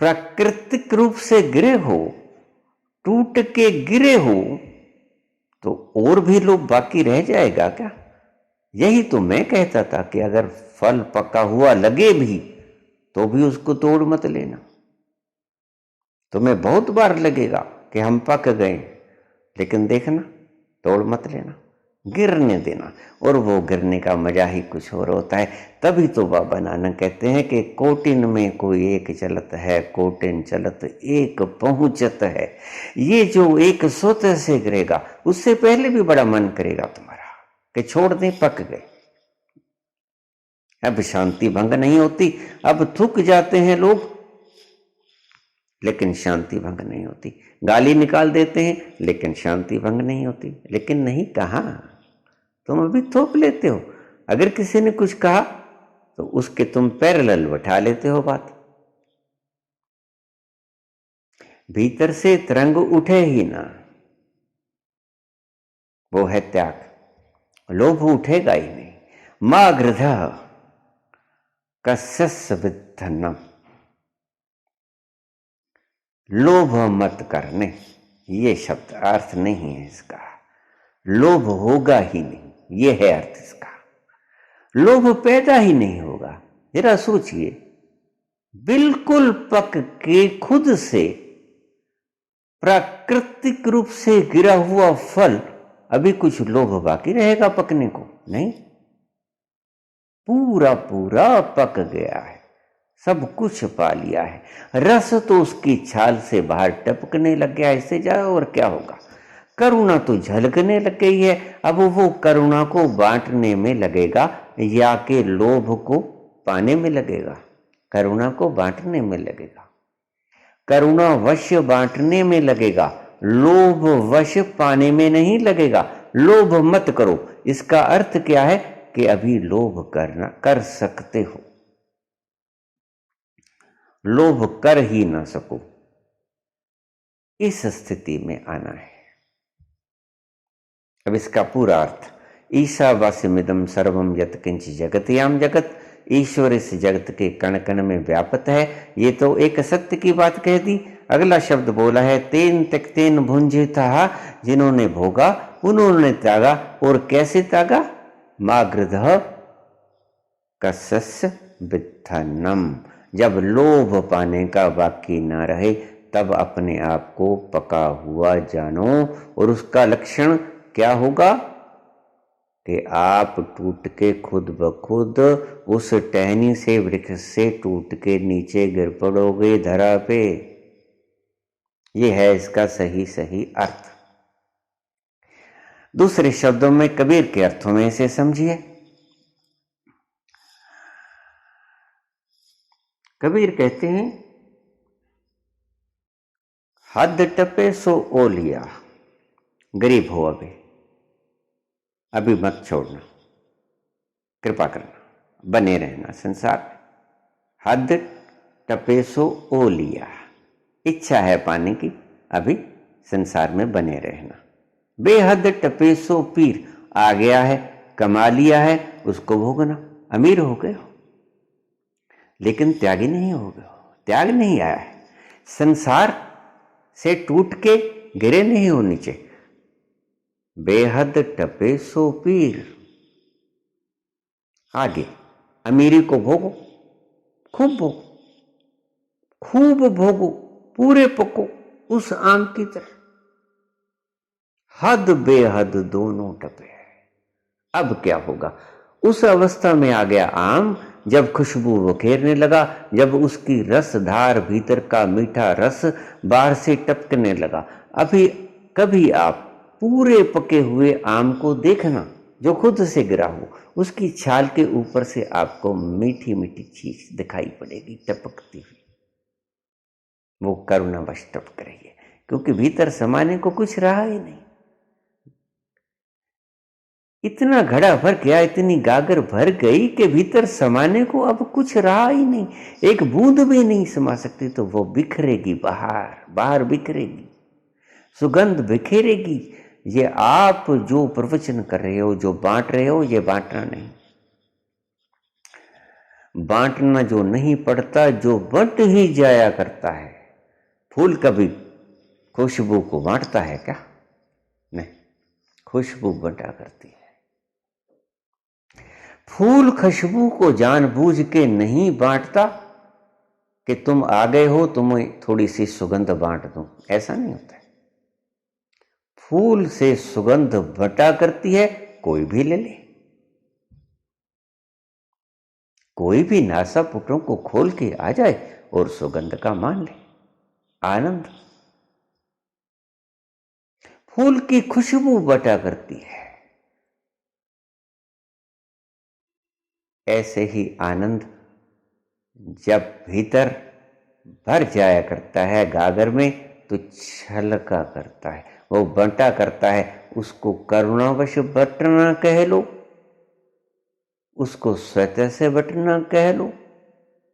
प्राकृतिक रूप से गिरे हो, टूट के गिरे हो, तो और भी लोभ बाकी रह जाएगा क्या? यही तो मैं कहता था कि अगर फल पका हुआ लगे भी तो भी उसको तोड़ मत लेना। तुम्हें बहुत बार लगेगा कि हम पक गए, लेकिन देखना, तोड़ मत लेना, गिरने देना। और वो गिरने का मजा ही कुछ और होता है। तभी तो बाबा नानक कहते हैं कि कोटिन में कोई एक चलत है, कोटिन चलत एक पहुंचत है। ये जो एक स्वतः से गिरेगा, उससे पहले भी बड़ा मन करेगा तुम्हारा कि छोड़ दें, पक गए। अब शांति भंग नहीं होती। अब थूक जाते हैं लोग, लेकिन शांति भंग नहीं होती। गाली निकाल देते हैं, लेकिन शांति भंग नहीं होती। लेकिन नहीं कहा, तुम अभी थोप लेते हो। अगर किसी ने कुछ कहा तो उसके तुम पैरेलल बैठा लेते हो बात। भीतर से तरंग उठे ही ना, वो है त्याग। लोभ उठेगा ही नहीं। मां गृध कस्य विद्धनम। लोभ मत करने, ये शब्द अर्थ नहीं है इसका। लोभ होगा ही नहीं, ये है अर्थ इसका। लोभ पैदा ही नहीं होगा। जरा सोचिए, बिल्कुल पक के खुद से प्राकृतिक रूप से गिरा हुआ फल अभी कुछ लोभ बाकी रहेगा पकने को? नहीं, पूरा पूरा पक गया है, सब कुछ पा लिया है। रस तो उसकी छाल से बाहर टपकने लग गया, इससे ज्यादा और क्या होगा। करुणा तो झलकने लग गई है। अब वो करुणा को बांटने में लगेगा या कि लोभ को पाने में लगेगा? करुणा को बांटने में लगेगा, करुणा वश बांटने में लगेगा, लोभ वश पाने में नहीं लगेगा। लोभ मत करो, इसका अर्थ क्या है कि अभी लोभ कर सकते हो, लोभ कर ही ना सको, इस स्थिति में आना है। अब इसका पूरा अर्थ, ईशावास्यमिदं सर्वम यत् किंच जगत्याम जगत, ईश्वर इस जगत के कण कण में व्यापत है। ये तो एक सत्य की बात कह दी। अगला शब्द बोला है, तेन त्यक्तेन भुंजितः, जिन्होंने भोगा उन्होंने त्यागा। और कैसे त्यागा? मागृधः कसस्य वित्थनम, जब लोभ पाने का बाकी ना रहे तब अपने आप को पका हुआ जानो। और उसका लक्षण क्या होगा कि आप टूट के खुद ब खुद उस टहनी से, वृक्ष से टूट के नीचे गिर पड़ोगे धरा पे। ये है इसका सही सही अर्थ। दूसरे शब्दों में, कबीर के अर्थों में इसे समझिए। कबीर कहते हैं, हद टपे सो ओ लिया। गरीब हो अभी मत छोड़ना, कृपा करना, बने रहना संसार में। हद टपे सो ओ लिया, इच्छा है पाने की, अभी संसार में बने रहना। बेहद टपे सो पीर, आ गया है, कमा लिया है, उसको भोगना। अमीर हो गए हो लेकिन त्यागी नहीं हो गए हो, त्याग नहीं आया है, संसार से टूट के गिरे नहीं हो नीचे। बेहद टपे सो पीर, आगे अमीरी को भोगो, खूब भोगो, खूब भोगो, पूरे पको उस आम की तरह। हद बेहद दोनों टपे। अब क्या होगा? उस अवस्था में आ गया आम जब खुशबू बखेरने लगा, जब उसकी रसधार, भीतर का मीठा रस बाहर से टपकने लगा। अभी कभी आप पूरे पके हुए आम को देखना जो खुद से गिरा हो, उसकी छाल के ऊपर से आपको मीठी मीठी चीज दिखाई पड़ेगी टपकती हुई। वो करुणावश टपक रही है, क्योंकि भीतर समाने को कुछ रहा ही नहीं। इतना घड़ा भर गया, इतनी गागर भर गई कि भीतर समाने को अब कुछ रहा ही नहीं। एक बूंद भी नहीं समा सकती, तो वो बिखरेगी बाहर, बाहर बिखरेगी, सुगंध बिखेरेगी। ये आप जो प्रवचन कर रहे हो, जो बांट रहे हो, ये बांटना नहीं। बांटना जो नहीं पड़ता, जो बंट ही जाया करता है। फूल कभी खुशबू को बांटता है क्या? नहीं, खुशबू बंटा करती है। फूल खुशबू को जानबूझ के नहीं बांटता कि तुम आ गए हो, तुम्हें थोड़ी सी सुगंध बांट दूं, ऐसा नहीं होता है। फूल से सुगंध बटा करती है, कोई भी ले ले। कोई भी नासापुटों को खोल के आ जाए और सुगंध का मान ले, आनंद। फूल की खुशबू बटा करती है। ऐसे ही आनंद जब भीतर भर जाया करता है गागर में, तो छलका करता है, वो बंटा करता है। उसको करुणावश बटना कह लो, उसको स्वतः से बटना कह लो,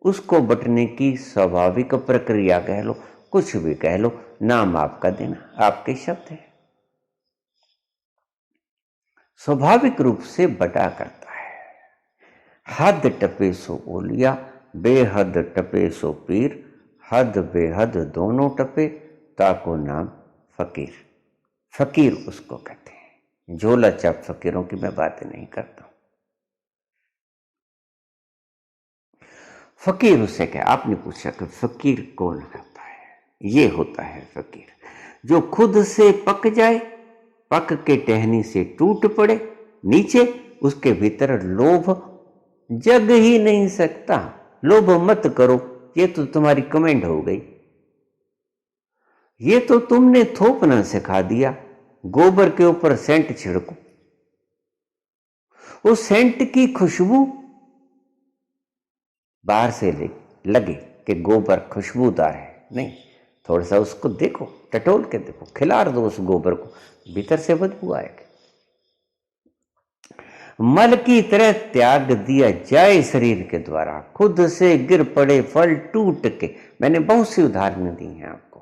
उसको बटने की स्वाभाविक प्रक्रिया कह लो, कुछ भी कह लो, नाम आपका देना, आपके शब्द है। स्वाभाविक रूप से बटा करता है। हद टपे सो ओलिया, बेहद टपे सो पीर, हद बेहद दोनों टपे, ताको नाम फकीर। फकीर उसको कहते हैं। झोला चाप फकीरों की मैं बातें नहीं करता हूं। फकीर उसे क्या, आपने पूछा कि फकीर कौन होता है? ये होता है फकीर जो खुद से पक जाए पक के टहनी से टूट पड़े नीचे, उसके भीतर लोभ जग ही नहीं सकता। लोभ मत करो, ये तो तुम्हारी कमेंट हो गई। ये तो तुमने थोपना सिखा दिया। गोबर के ऊपर सेंट छिड़को, उस सेंट की खुशबू बाहर से लगे कि गोबर खुशबूदार है, नहीं, थोड़ा सा उसको देखो, टटोल के देखो, खिलार दो उस गोबर को, भीतर से बदबू आएगी। मल की तरह त्याग दिया जाए शरीर के द्वारा, खुद से गिर पड़े फल टूट के। मैंने बहुत सी उदाहरणें दी हैं आपको,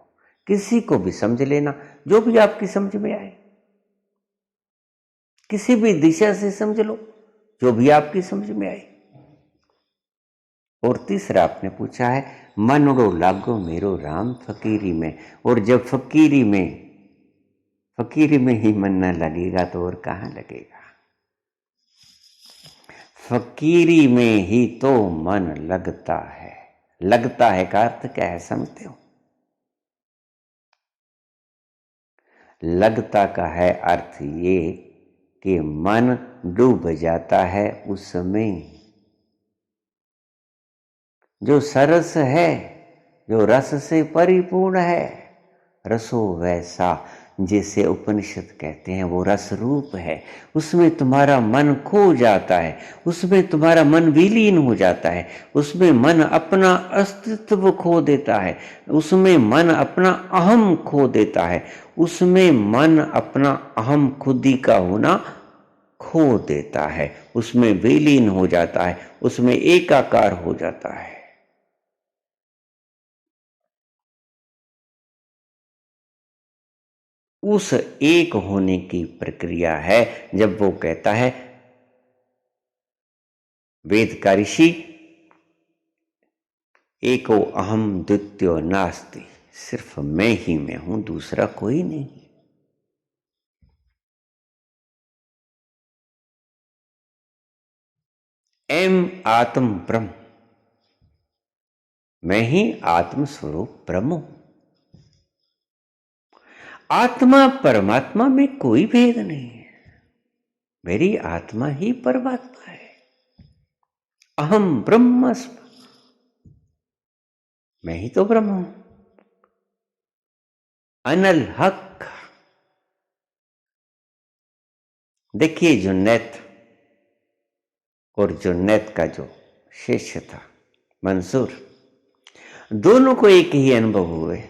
किसी को भी समझ लेना, जो भी आपकी समझ में आए, किसी भी दिशा से समझ लो, जो भी आपकी समझ में आए। और तीसरा आपने पूछा है, मनोड़ो लागो मेरो राम फकीरी में। और जब फकीरी में ही मन न लगेगा तो और कहां लगेगा। फकीरी में ही तो मन लगता है। लगता है का अर्थ क्या है समझते हो? लगता का है अर्थ ये कि मन डूब जाता है उसमें। जो सरस है, जो रस से परिपूर्ण है, रसो वैसा, जिसे उपनिषद कहते हैं वो रस रूप है, उसमें तुम्हारा मन खो जाता है, उसमें तुम्हारा मन विलीन हो जाता है, उसमें मन अपना अस्तित्व खो देता है, उसमें मन अपना अहम खो देता है, उसमें मन अपना अहम खुदी का होना खो देता है, उसमें विलीन हो जाता है, उसमें एकाकार हो जाता है। उस एक होने की प्रक्रिया है जब वो कहता है, वेद का ऋषि, एको अहम द्वितीयो नास्ति, सिर्फ मैं ही मैं हूं, दूसरा कोई नहीं। एम आत्म ब्रह्म, मैं ही आत्म स्वरूप ब्रह्म हूं। आत्मा परमात्मा में कोई भेद नहीं है, मेरी आत्मा ही परमात्मा है। अहम ब्रह्मस्मि, मैं ही तो ब्रह्म हूं। अनल हक, देखिए जुन्नैद और जुन्नैद का जो शिष्य था मंसूर, दोनों को एक ही अनुभव हुए।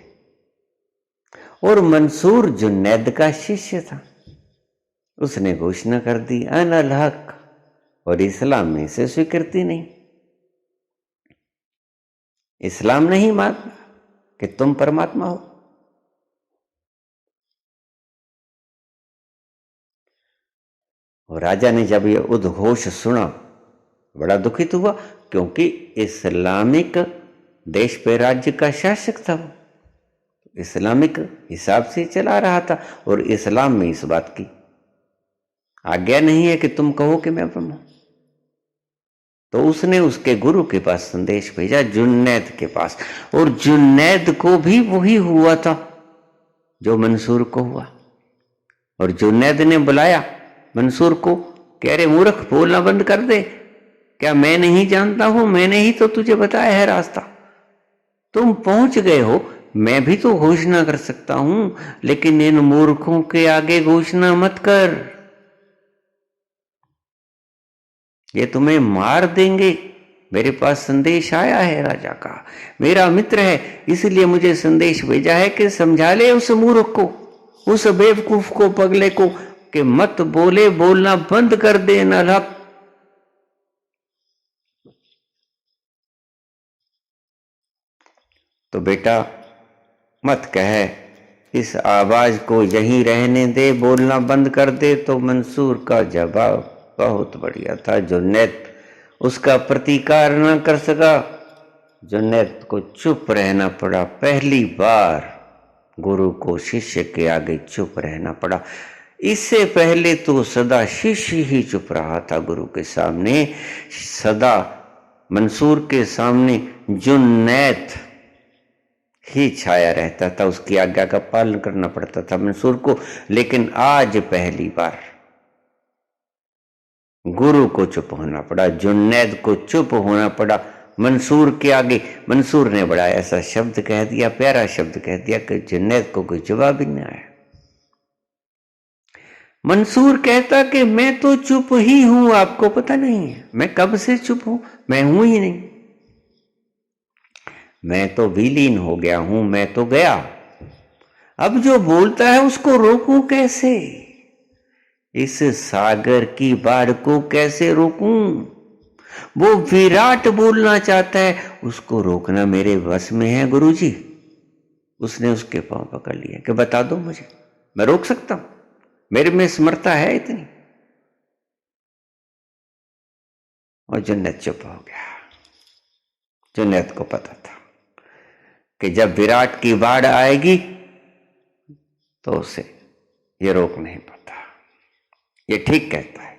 और मंसूर जुन्नैद का शिष्य था, उसने घोषणा कर दी अनल हक, और इस्लाम में इसे स्वीकृति नहीं। इस्लाम नहीं मानता कि तुम परमात्मा हो। और राजा ने जब यह उद्घोष सुना बड़ा दुखित हुआ, क्योंकि इस्लामिक देश पे राज्य का शासक था वो, इस्लामिक हिसाब से चला रहा था, और इस्लाम में इस बात की आज्ञा नहीं है कि तुम कहो कि मैं ब्रह्म हूं। तो उसने उसके गुरु के पास संदेश भेजा, जुन्नैद के पास, और जुन्नैद को भी वही हुआ था जो मंसूर को हुआ। और जुन्नैद ने बुलाया मंसूर को, कह रहे मूर्ख बोलना बंद कर दे, क्या मैं नहीं जानता हूं? मैंने ही तो तुझे बताया है रास्ता, तुम पहुंच गए हो, मैं भी तो घोषणा कर सकता हूं, लेकिन इन मूर्खों के आगे घोषणा मत कर, ये तुम्हें मार देंगे। मेरे पास संदेश आया है राजा का, मेरा मित्र है, इसलिए मुझे संदेश भेजा है कि समझा ले उस मूर्ख को, उस बेवकूफ को, पगले को, कि मत बोले, बोलना बंद कर दे नलहक। तो बेटा मत कहे, इस आवाज को यहीं रहने दे, बोलना बंद कर दे। तो मंसूर का जवाब बहुत बढ़िया था। जुन्नैद उसका प्रतिकार न कर सका, जुन्नैद को चुप रहना पड़ा। पहली बार गुरु को शिष्य के आगे चुप रहना पड़ा। इससे पहले तो सदा शिष्य ही चुप रहा था गुरु के सामने, सदा मंसूर के सामने जुन्नैद ही छाया रहता था, उसकी आज्ञा का पालन करना पड़ता था मंसूर को। लेकिन आज पहली बार गुरु को चुप होना पड़ा, जुन्नैद को चुप होना पड़ा मंसूर के आगे। मंसूर ने बड़ा ऐसा शब्द कह दिया, प्यारा शब्द कह दिया कि जुन्नैद को कोई जवाब ही नहीं आया। मंसूर कहता कि मैं तो चुप ही हूं, आपको पता नहीं है मैं कब से चुप हूं, मैं हूं ही नहीं, मैं तो विलीन हो गया हूं, मैं तो गया। अब जो बोलता है उसको रोकूं कैसे, इस सागर की बाढ़ को कैसे रोकूं। वो विराट बोलना चाहता है, उसको रोकना मेरे वश में है गुरुजी। उसने उसके पांव पकड़ लिया कि बता दो मुझे, मैं रोक सकता हूं, मेरे में समर्था है इतनी। और जुन्नैद चुप हो गया। जुन्नैद को पता था कि जब विराट की बाढ़ आएगी तो उसे ये रोक नहीं पाता, ये ठीक कहता है।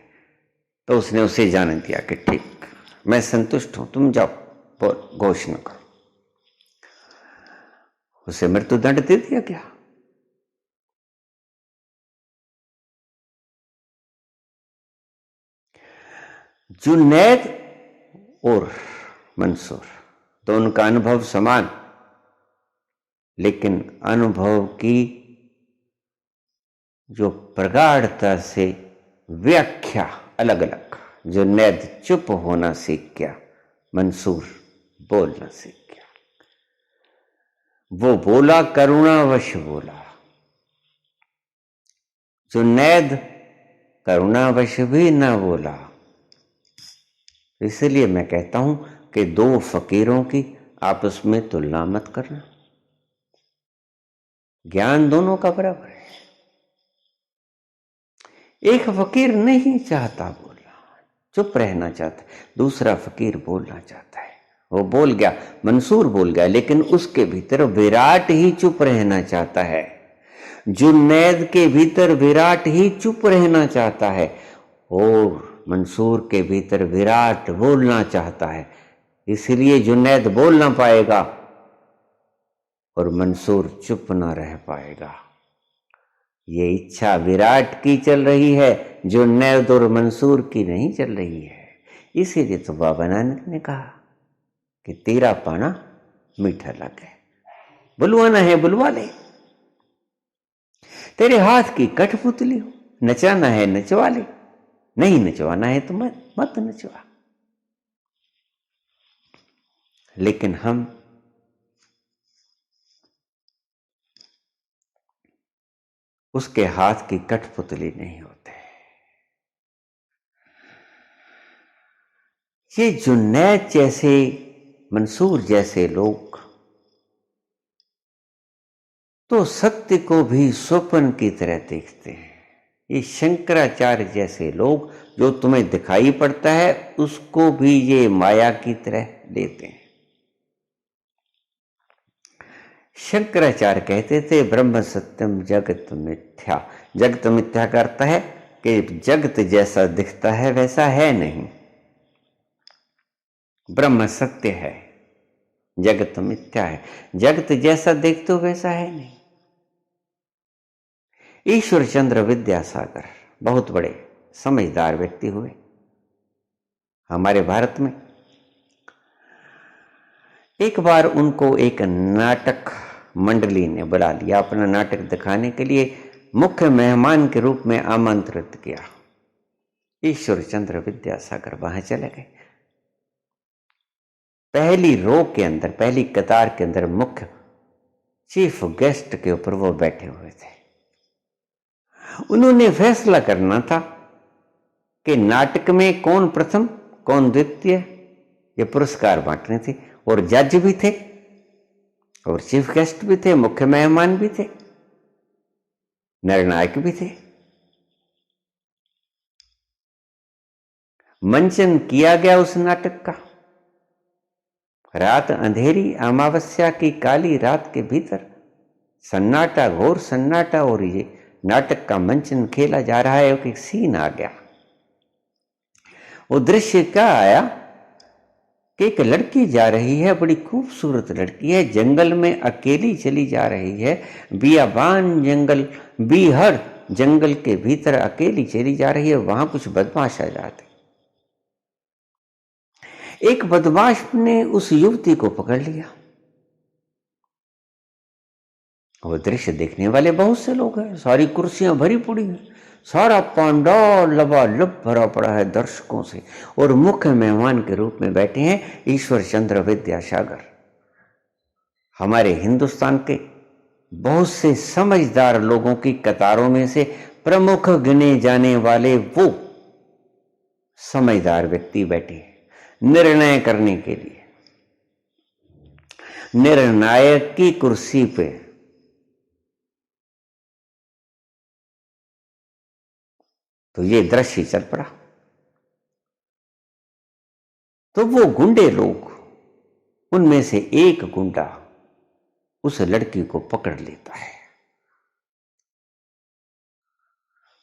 तो उसने उसे जाने दिया कि ठीक, मैं संतुष्ट हूं, तुम जाओ, घोषणा करो। उसे मृत्युदंड दे दिया गया। जुन्नैद और मंसूर दोनों का अनुभव समान, लेकिन अनुभव की जो प्रगाढ़ता से व्याख्या अलग अलग। जुन्नैद चुप होना सीख गया, मंसूर बोलना सीख गया। वो बोला करुणावश बोला, जुन्नैद करुणावश भी ना बोला। इसलिए मैं कहता हूं कि दो फकीरों की आपस में तुलना मत करना, ज्ञान दोनों का बराबर है। एक फकीर नहीं चाहता बोलना, चुप रहना चाहता है, दूसरा फकीर बोलना चाहता है। वो बोल गया, मंसूर बोल गया, लेकिन उसके भीतर विराट ही चुप रहना चाहता है। जुन्नैद के भीतर विराट ही चुप रहना चाहता है और मंसूर के भीतर विराट बोलना चाहता है। इसलिए जुन्नैद बोल ना पाएगा और मंसूर चुप ना रह पाएगा। ये इच्छा विराट की चल रही है, जुन्नैद और मंसूर की नहीं चल रही है। इसीलिए तो बाबा नानक ने कहा कि तेरा पाना मीठा लगे, बुलवाना है बुलवा ले, तेरे हाथ की कठपुतली हो, नचाना है नचवा ले, नहीं नचवाना है तो मत नचवा। लेकिन हम उसके हाथ की कठपुतली नहीं होते। ये जुन्नैद जैसे, मंसूर जैसे लोग तो सत्य को भी स्वप्न की तरह देखते हैं। ये शंकराचार्य जैसे लोग, जो तुम्हें दिखाई पड़ता है उसको भी ये माया की तरह लेते हैं। शंकराचार्य कहते थे ब्रह्म सत्यम जगत मिथ्या। जगत मिथ्या करता है कि जगत जैसा दिखता है वैसा है नहीं, ब्रह्म सत्य है, जगत मिथ्या है। जगत जैसा देखते हो वैसा है नहीं। ईश्वर चंद्र विद्यासागर बहुत बड़े समझदार व्यक्ति हुए हमारे भारत में। एक बार उनको एक नाटक मंडली ने बुला लिया, अपना नाटक दिखाने के लिए मुख्य मेहमान के रूप में आमंत्रित किया। ईश्वर चंद्र विद्यासागर वहां चले गए। पहली रो के अंदर, पहली कतार के अंदर मुख्य चीफ गेस्ट के ऊपर वो बैठे हुए थे। उन्होंने फैसला करना था कि नाटक में कौन प्रथम कौन द्वितीय, ये पुरस्कार बांटने थे। और जज भी थे और चीफ गेस्ट भी थे, मुख्य मेहमान भी थे, निर्णायक भी थे। मंचन किया गया उस नाटक का। रात अंधेरी, अमावस्या की काली रात के भीतर सन्नाटा, घोर सन्नाटा, और ये नाटक का मंचन खेला जा रहा है। एक सीन आ गया। वो दृश्य क्या आया कि एक लड़की जा रही है, बड़ी खूबसूरत लड़की है, जंगल में अकेली चली जा रही है, बियाबान जंगल, बीहड़ जंगल के भीतर अकेली चली जा रही है। वहां कुछ बदमाश आ जाते। एक बदमाश ने उस युवती को पकड़ लिया। वो दृश्य देखने वाले बहुत से लोग हैं, सारी कुर्सियां भरी पड़ी हैं, सारा पंडाल लबालब भरा पड़ा है दर्शकों से, और मुख्य मेहमान के रूप में बैठे हैं ईश्वर चंद्र विद्यासागर। हमारे हिंदुस्तान के बहुत से समझदार लोगों की कतारों में से प्रमुख गिने जाने वाले वो समझदार व्यक्ति बैठे हैं निर्णय करने के लिए, निर्णायक की कुर्सी पे। तो ये दृश्य चल पड़ा। तो वो गुंडे लोग, उनमें से एक गुंडा उस लड़की को पकड़ लेता है,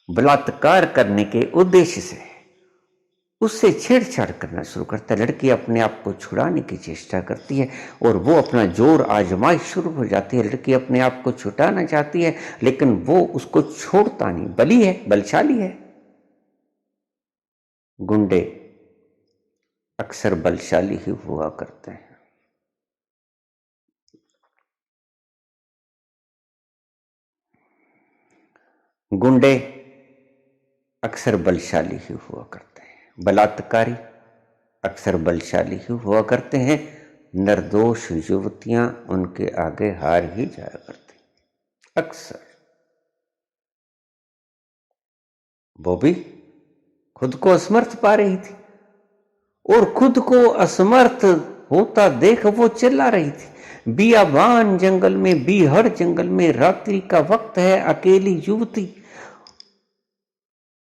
बलात्कार करने के उद्देश्य से उससे छेड़छाड़ करना शुरू करता है। लड़की अपने आप को छुड़ाने की चेष्टा करती है और वो अपना जोर आजमाइश शुरू हो जाती है। लड़की अपने आप को छुटाना चाहती है, लेकिन वो उसको छोड़ता नहीं। बली है, बलशाली है। गुंडे अक्सर बलशाली ही हुआ करते हैं। गुंडे अक्सर बलशाली ही हुआ करते हैं। बलात्कारी अक्सर बलशाली ही हुआ करते हैं। निर्दोष युवतियां उनके आगे हार ही जाया करती अक्सर। वो भी खुद को असमर्थ पा रही थी और खुद को असमर्थ होता देख वो चिल्ला रही थी। बियाबान जंगल में, बीहड़ जंगल में, रात्रि का वक्त है, अकेली युवती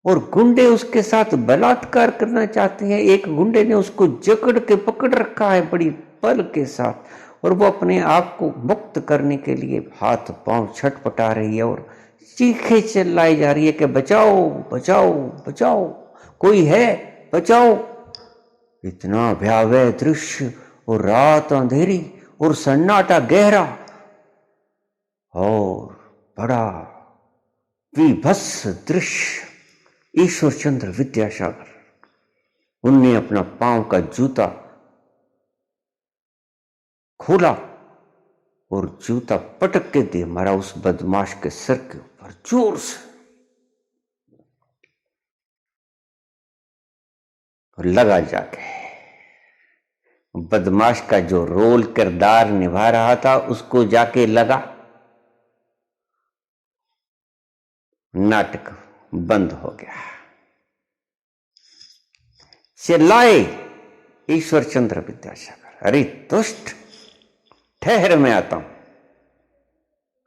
और गुंडे उसके साथ बलात्कार करना चाहते हैं। एक गुंडे ने उसको जकड़ के पकड़ रखा है बड़ी बल के साथ, और वो अपने आप को मुक्त करने के लिए हाथ पांव छटपटा रही है और चीखे चिल्लाई जा रही है कि बचाओ बचाओ बचाओ, कोई है, बचाओ। इतना भयावह दृश्य, और रात अंधेरी और सन्नाटा गहरा और बड़ा विभत्स दृश्य। ईश्वर चंद्र विद्यासागर, उनने अपना पांव का जूता खोला और जूता पटक के दे मारा उस बदमाश के सिर के ऊपर जोर से, और लगा जाके। बदमाश का जो रोल किरदार निभा रहा था उसको जाके लगा। नाटक बंद हो गया। चिल्लाए ईश्वर चंद्र विद्यासागर, अरे दुष्ट, ठहर में आता हूं।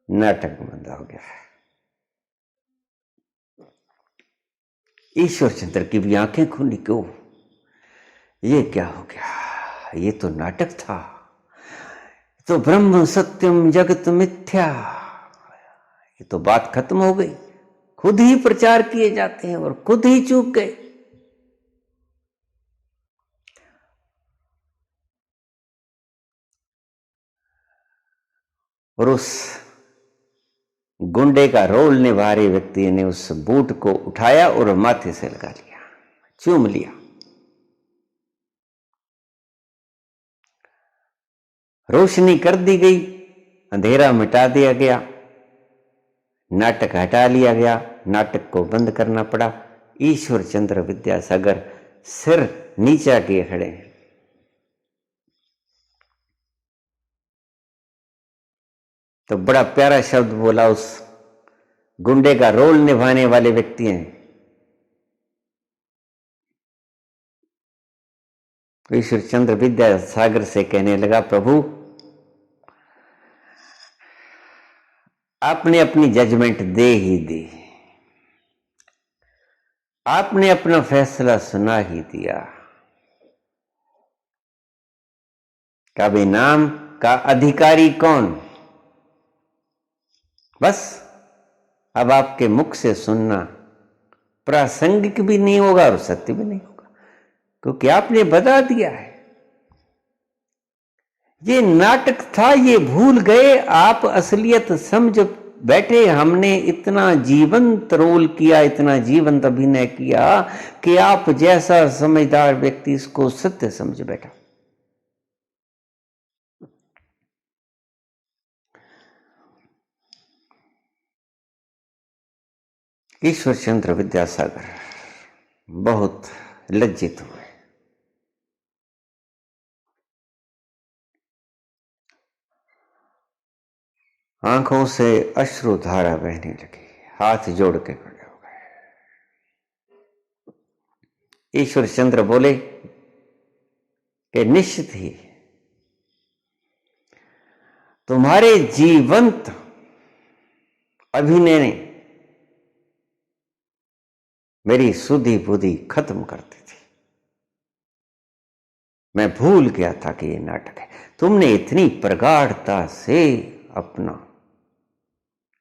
नाटक बंद हो गया। ईश्वर चंद्र की भी आंखें खुली, क्यों, ये क्या हो गया? ये तो नाटक था, तो ब्रह्म सत्यम जगत मिथ्या, ये तो बात खत्म हो गई। खुद ही प्रचार किए जाते हैं और खुद ही चूक गए। और उस गुंडे का रोल निभा रहे व्यक्ति ने उस बूट को उठाया और माथे से लगा लिया, चूम लिया। रोशनी कर दी गई, अंधेरा मिटा दिया गया, नाटक हटा लिया गया, नाटक को बंद करना पड़ा। ईश्वर चंद्र विद्यासागर सिर नीचा किए खड़े हैं। तो बड़ा प्यारा शब्द बोला उस गुंडे का रोल निभाने वाले व्यक्ति ने। ईश्वर चंद्र विद्यासागर से कहने लगा, प्रभु आपने अपनी जजमेंट दे ही दी, आपने अपना फैसला सुना ही दिया। कब इनाम का अधिकारी कौन? बस अब आपके मुख से सुनना प्रासंगिक भी नहीं होगा और सत्य भी नहीं होगा, क्योंकि आपने बता दिया है। ये नाटक था, ये भूल गए आप, असलियत समझ बैठे। हमने इतना जीवंत रोल किया, इतना जीवंत अभिनय किया कि आप जैसा समझदार व्यक्ति इसको सत्य समझ बैठा। ईश्वर चंद्र विद्यासागर बहुत लज्जित हुए। आंखों से अश्रुधारा बहने लगी, हाथ जोड़ के खड़े हो गए। ईश्वर चंद्र बोले कि निश्चित ही तुम्हारे जीवंत अभिनय ने मेरी सुधी बुद्धि खत्म कर दी थी। मैं भूल गया था कि ये नाटक है। तुमने इतनी प्रगाढ़ता से अपना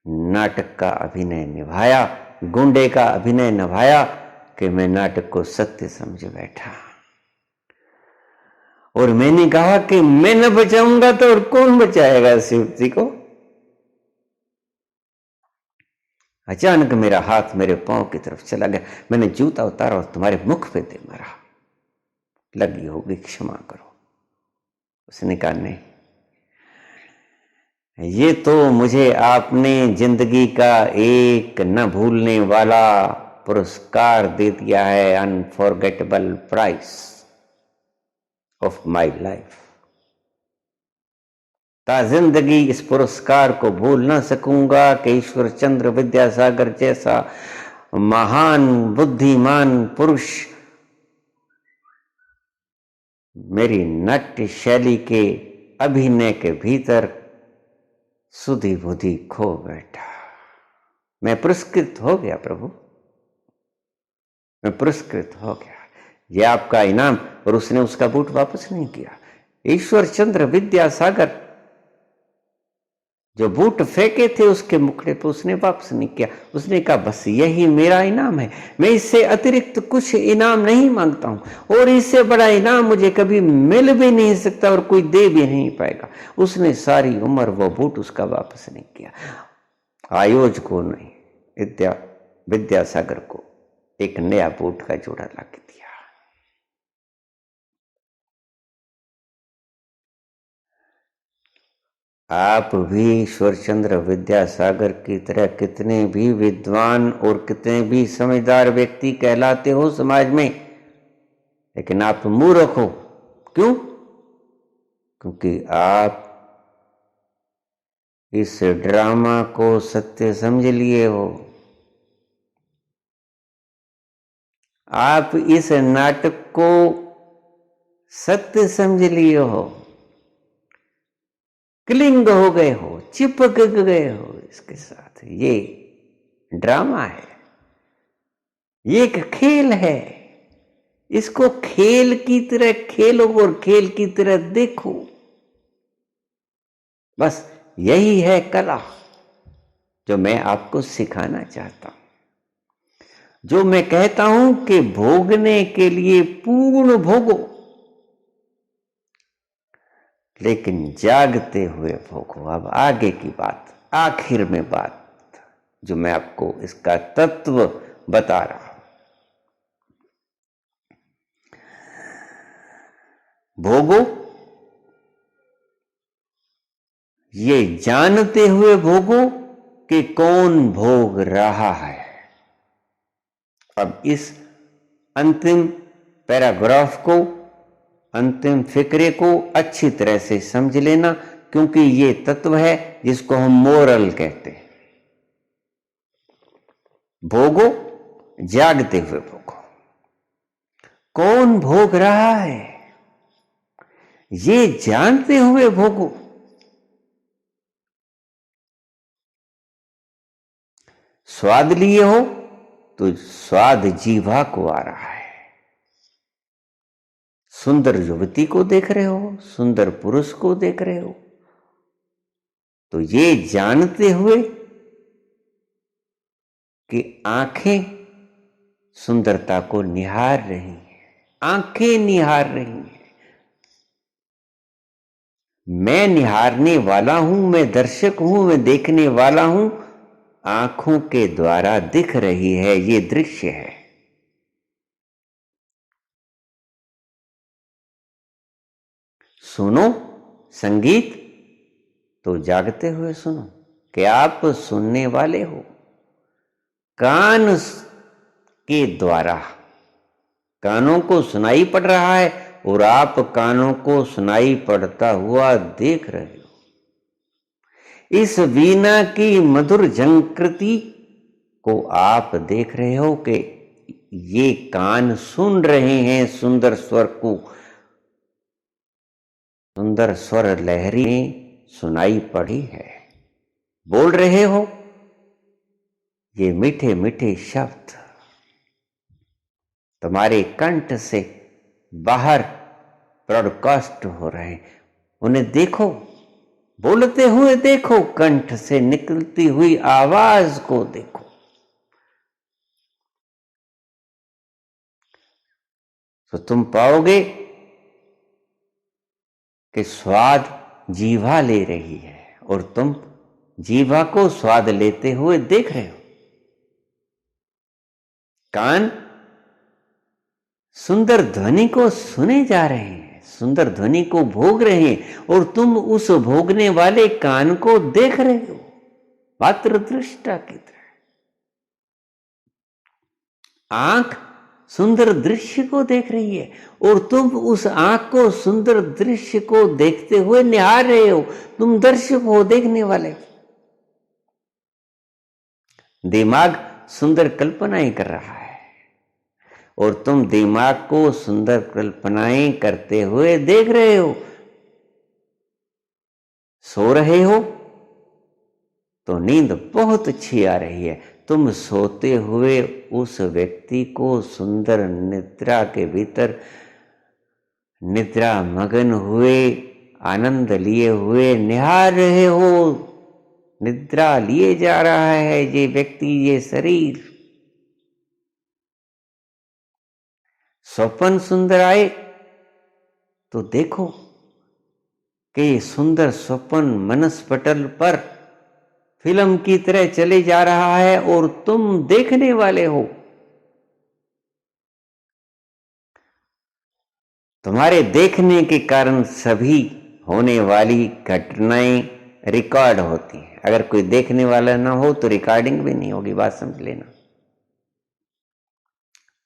नाटक का अभिनय निभाया, गुंडे का अभिनय निभाया कि मैं नाटक को सत्य समझ बैठा। और मैंने कहा कि मैं न बचाऊंगा तो और कौन बचाएगा शिव जी को। अचानक मेरा हाथ मेरे पांव की तरफ चला गया। मैंने जूता उतारा और तुम्हारे मुख पे दे मारा। लगी होगी, क्षमा करो। उसने कहा नहीं, ये तो मुझे आपने जिंदगी का एक न भूलने वाला पुरस्कार दे दिया है, unforgettable prize of my life. ता जिंदगी इस पुरस्कार को भूल ना सकूंगा कि ईश्वर चंद्र विद्यासागर जैसा महान बुद्धिमान पुरुष मेरी नाट्य शैली के अभिनय के भीतर सुधी बुद्धि खो बैठा। मैं पुरस्कृत हो गया प्रभु, मैं पुरस्कृत हो गया। यह आपका इनाम। और उसने उसका बूट वापस नहीं किया। ईश्वर चंद्र विद्यासागर जो बूट फेंके थे उसके मुखड़े पर उसने वापस नहीं किया। उसने कहा बस यही मेरा इनाम है, मैं इससे अतिरिक्त कुछ इनाम नहीं मांगता हूं और इससे बड़ा इनाम मुझे कभी मिल भी नहीं सकता और कोई दे भी नहीं पाएगा। उसने सारी उम्र वो बूट उसका वापस नहीं किया। आयोजकों ने विद्यासागर को एक नया बूट का जोड़ा ला के दिया। आप भी ईश्वरचंद्र विद्यासागर की तरह कितने भी विद्वान और कितने भी समझदार व्यक्ति कहलाते हो समाज में, लेकिन आप मूर्ख हो। क्यों? क्योंकि आप इस ड्रामा को सत्य समझ लिए हो। आप इस नाटक को सत्य समझ लिए हो, क्लिंग हो गए हो, चिपक गए हो इसके साथ। ये ड्रामा है, ये एक खेल है। इसको खेल की तरह खेलो और खेल की तरह देखो। बस यही है कला जो मैं आपको सिखाना चाहता हूं। जो मैं कहता हूं कि भोगने के लिए पूर्ण भोगो, लेकिन जागते हुए भोगो। अब आगे की बात, आखिर में बात जो मैं आपको इसका तत्व बता रहा हूं। भोगो, ये जानते हुए भोगो कि कौन भोग रहा है। अब इस अंतिम पैराग्राफ को, अंतिम फिक्रे को अच्छी तरह से समझ लेना, क्योंकि ये तत्व है जिसको हम मोरल कहते हैं। भोगो, जागते हुए भोगो। कौन भोग रहा है ये जानते हुए भोगो। स्वाद लिए हो तो स्वाद जीवा को आ रहा है। सुंदर युवती को देख रहे हो, सुंदर पुरुष को देख रहे हो, तो ये जानते हुए कि आंखें सुंदरता को निहार रही हैं, आंखें निहार रही हैं, मैं निहारने वाला हूं, मैं दर्शक हूं, मैं देखने वाला हूं। आंखों के द्वारा दिख रही है, ये दृश्य है। सुनो संगीत तो जागते हुए सुनो कि आप सुनने वाले हो। कान के द्वारा कानों को सुनाई पड़ रहा है और आप कानों को सुनाई पड़ता हुआ देख रहे हो। इस वीणा की मधुर झंकृति को आप देख रहे हो कि ये कान सुन रहे हैं सुंदर स्वर को। सुंदर स्वर लहरी सुनाई पड़ी है। बोल रहे हो ये मीठे मीठे शब्द तुम्हारे कंठ से बाहर ब्रॉडकास्ट हो रहे हैं। उन्हें देखो, बोलते हुए देखो, कंठ से निकलती हुई आवाज को देखो। तो तुम पाओगे कि स्वाद जीवा ले रही है और तुम जीवा को स्वाद लेते हुए देख रहे हो। कान सुंदर ध्वनि को सुने जा रहे हैं, सुंदर ध्वनि को भोग रहे हैं और तुम उस भोगने वाले कान को देख रहे हो मात्र दृष्टा की तरह। आंख सुंदर दृश्य को देख रही है और तुम उस आंख को सुंदर दृश्य को देखते हुए निहार रहे हो। तुम दर्शक हो, देखने वाले। दिमाग सुंदर कल्पनाएं कर रहा है और तुम दिमाग को सुंदर कल्पनाएं करते हुए देख रहे हो। सो रहे हो तो नींद बहुत अच्छी आ रही है। तुम सोते हुए उस व्यक्ति को सुंदर निद्रा के भीतर निद्रा मगन हुए, आनंद लिए हुए निहार रहे हो। निद्रा लिए जा रहा है ये व्यक्ति, ये शरीर। स्वप्न सुंदर आए तो देखो कि सुंदर स्वप्न मनस्पटल पर फिल्म की तरह चले जा रहा है और तुम देखने वाले हो। तुम्हारे देखने के कारण सभी होने वाली घटनाएं रिकॉर्ड होती हैं। अगर कोई देखने वाला ना हो तो रिकॉर्डिंग भी नहीं होगी, बात समझ लेना।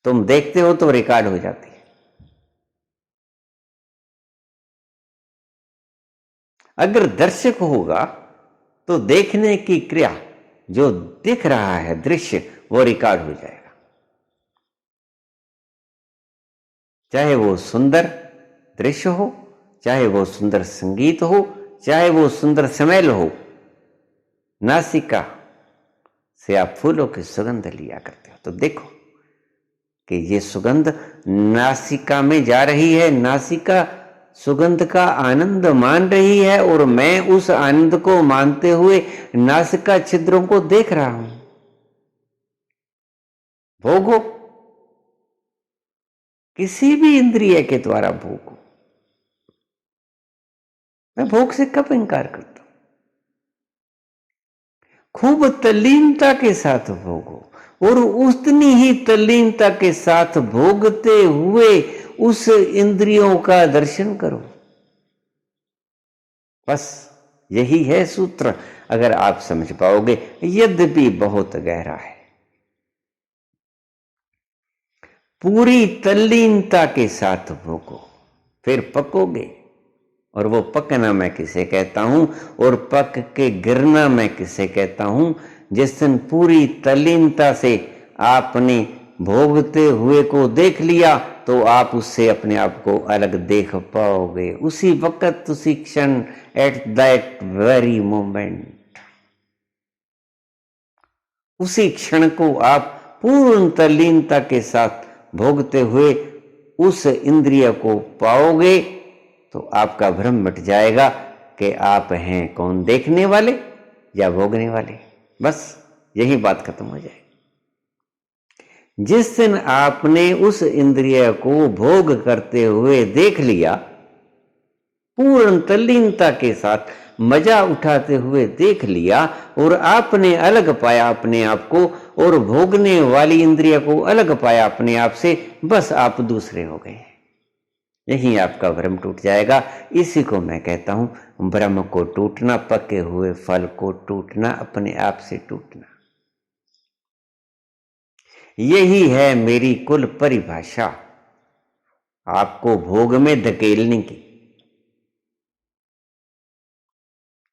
तुम देखते हो तो रिकॉर्ड हो जाती है। अगर दर्शक होगा तो देखने की क्रिया, जो दिख रहा है दृश्य, वो रिकॉर्ड हो जाएगा। चाहे वो सुंदर दृश्य हो, चाहे वो सुंदर संगीत हो, चाहे वो सुंदर स्मेल हो। नासिका से आप फूलों की सुगंध लिया करते हो तो देखो कि ये सुगंध नासिका में जा रही है। नासिका सुगंध का आनंद मान रही है और मैं उस आनंद को मानते हुए नासिका छिद्रों को देख रहा हूं। भोगो, किसी भी इंद्रिय के द्वारा भोगो। मैं भोग से कब इंकार करता हूं? खूब तल्लीनता के साथ भोगो और उतनी ही तल्लीनता के साथ भोगते हुए उस इंद्रियों का दर्शन करो। बस यही है सूत्र। अगर आप समझ पाओगे, यद्यपि बहुत गहरा है। पूरी तल्लीनता के साथ भोगो, फिर पकोगे। और वो पकना मैं किसे कहता हूं और पक के गिरना मैं किसे कहता हूं? जिस दिन पूरी तल्लीनता से आपने भोगते हुए को देख लिया तो आप उससे अपने आप को अलग देख पाओगे। उसी वक्त, उसी क्षण, एट दैट वेरी मोमेंट, उसी क्षण को आप पूर्ण तल्लीनता के साथ भोगते हुए उस इंद्रिय को पाओगे तो आपका भ्रम मिट जाएगा कि आप हैं कौन, देखने वाले या भोगने वाले। बस यही बात खत्म हो जाएगी। जिस दिन आपने उस इंद्रिय को भोग करते हुए देख लिया पूर्ण तल्लीनता के साथ मजा उठाते हुए देख लिया और आपने अलग पाया अपने आप को और भोगने वाली इंद्रिय को अलग पाया अपने आप से, बस आप दूसरे हो गए। यही आपका भ्रम टूट जाएगा। इसी को मैं कहता हूं भ्रम को टूटना, पके हुए फल को टूटना, अपने आप से टूटना। यही है मेरी कुल परिभाषा आपको भोग में धकेलने की।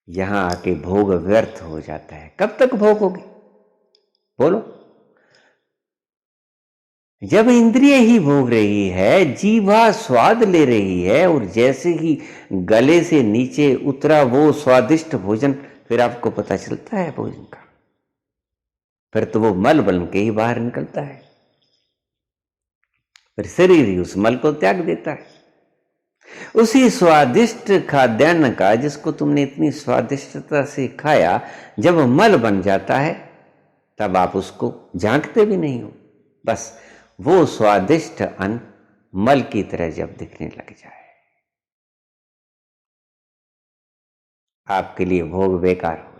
यहां आके भोग व्यर्थ हो जाता है। कब तक भोगोगे बोलो? जब इंद्रिय ही भोग रही है, जीवा स्वाद ले रही है, और जैसे ही गले से नीचे उतरा वो स्वादिष्ट भोजन, फिर आपको पता चलता है भोजन का, फिर तो वो मल बन के ही बाहर निकलता है। फिर शरीर ही उस मल को त्याग देता है। उसी स्वादिष्ट खाद्यान्न का जिसको तुमने इतनी स्वादिष्टता से खाया, जब मल बन जाता है तब आप उसको झांकते भी नहीं हो। बस वो स्वादिष्ट अन्न मल की तरह जब दिखने लग जाए, आपके लिए भोग बेकार हो गए।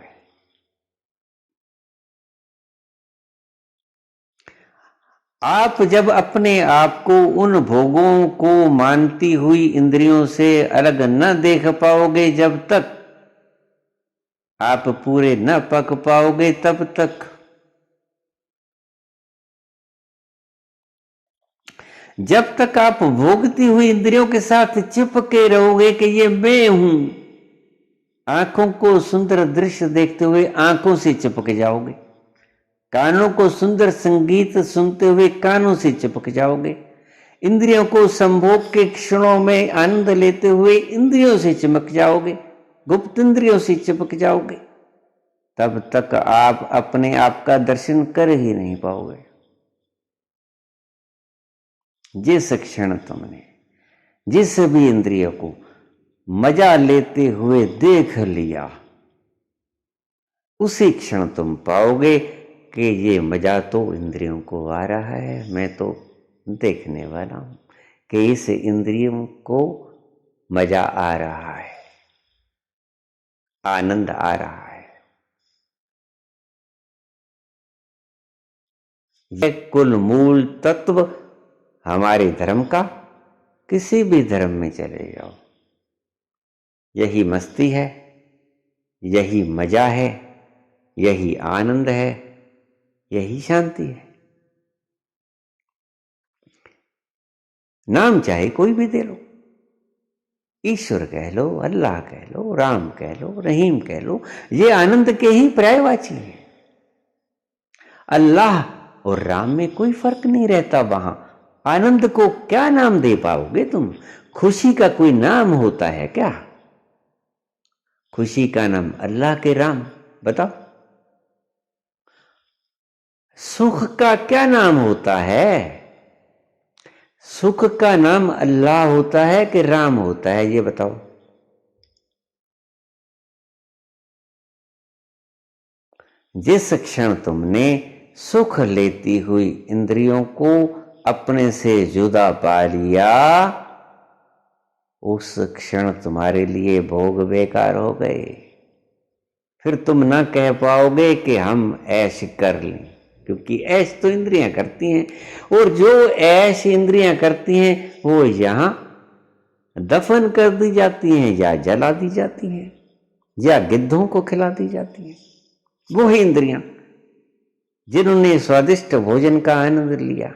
आप जब अपने आप को उन भोगों को मानती हुई इंद्रियों से अलग न देख पाओगे, जब तक आप पूरे न पक पाओगे, तब तक जब तक आप भोगती हुई इंद्रियों के साथ चिपके रहोगे कि ये मैं हूं, आंखों को सुंदर दृश्य देखते हुए आंखों से चिपक जाओगे, कानों को सुंदर संगीत सुनते हुए कानों से चिपक जाओगे, इंद्रियों को संभोग के क्षणों में आनंद लेते हुए इंद्रियों से चिपक जाओगे, गुप्त इंद्रियों से चिपक जाओगे। तब तक आप अपने आप का दर्शन कर ही नहीं पाओगे। जिस क्षण तुमने जिस भी इंद्रिय को मजा लेते हुए देख लिया, उसी क्षण तुम पाओगे कि ये मजा तो इंद्रियों को आ रहा है, मैं तो देखने वाला हूं कि इस इंद्रियों को मजा आ रहा है, आनंद आ रहा है। यह कुल मूल तत्व हमारे धर्म का, किसी भी धर्म में चले जाओ, यही मस्ती है, यही मजा है, यही आनंद है, यही शांति है। नाम चाहे कोई भी दे लो, ईश्वर कह लो, अल्लाह कह लो, राम कह लो, रहीम कह लो, ये आनंद के ही पर्यायवाची है। अल्लाह और राम में कोई फर्क नहीं रहता। वहां आनंद को क्या नाम दे पाओगे तुम? खुशी का कोई नाम होता है क्या? खुशी का नाम अल्लाह के राम, बताओ। सुख का क्या नाम होता है? सुख का नाम अल्लाह होता है कि राम होता है, ये बताओ। जिस क्षण तुमने सुख लेती हुई इंद्रियों को अपने से जुदा पा लिया, उस क्षण तुम्हारे लिए भोग बेकार हो गए। फिर तुम ना कह पाओगे कि हम ऐश कर लें, क्योंकि ऐश तो इंद्रियां करती हैं, और जो ऐश इंद्रियां करती हैं वो यहां दफन कर दी जाती हैं, या जला दी जाती हैं, या गिद्धों को खिला दी जाती हैं। वो ही इंद्रियां जिन्होंने स्वादिष्ट भोजन का आनंद लिया,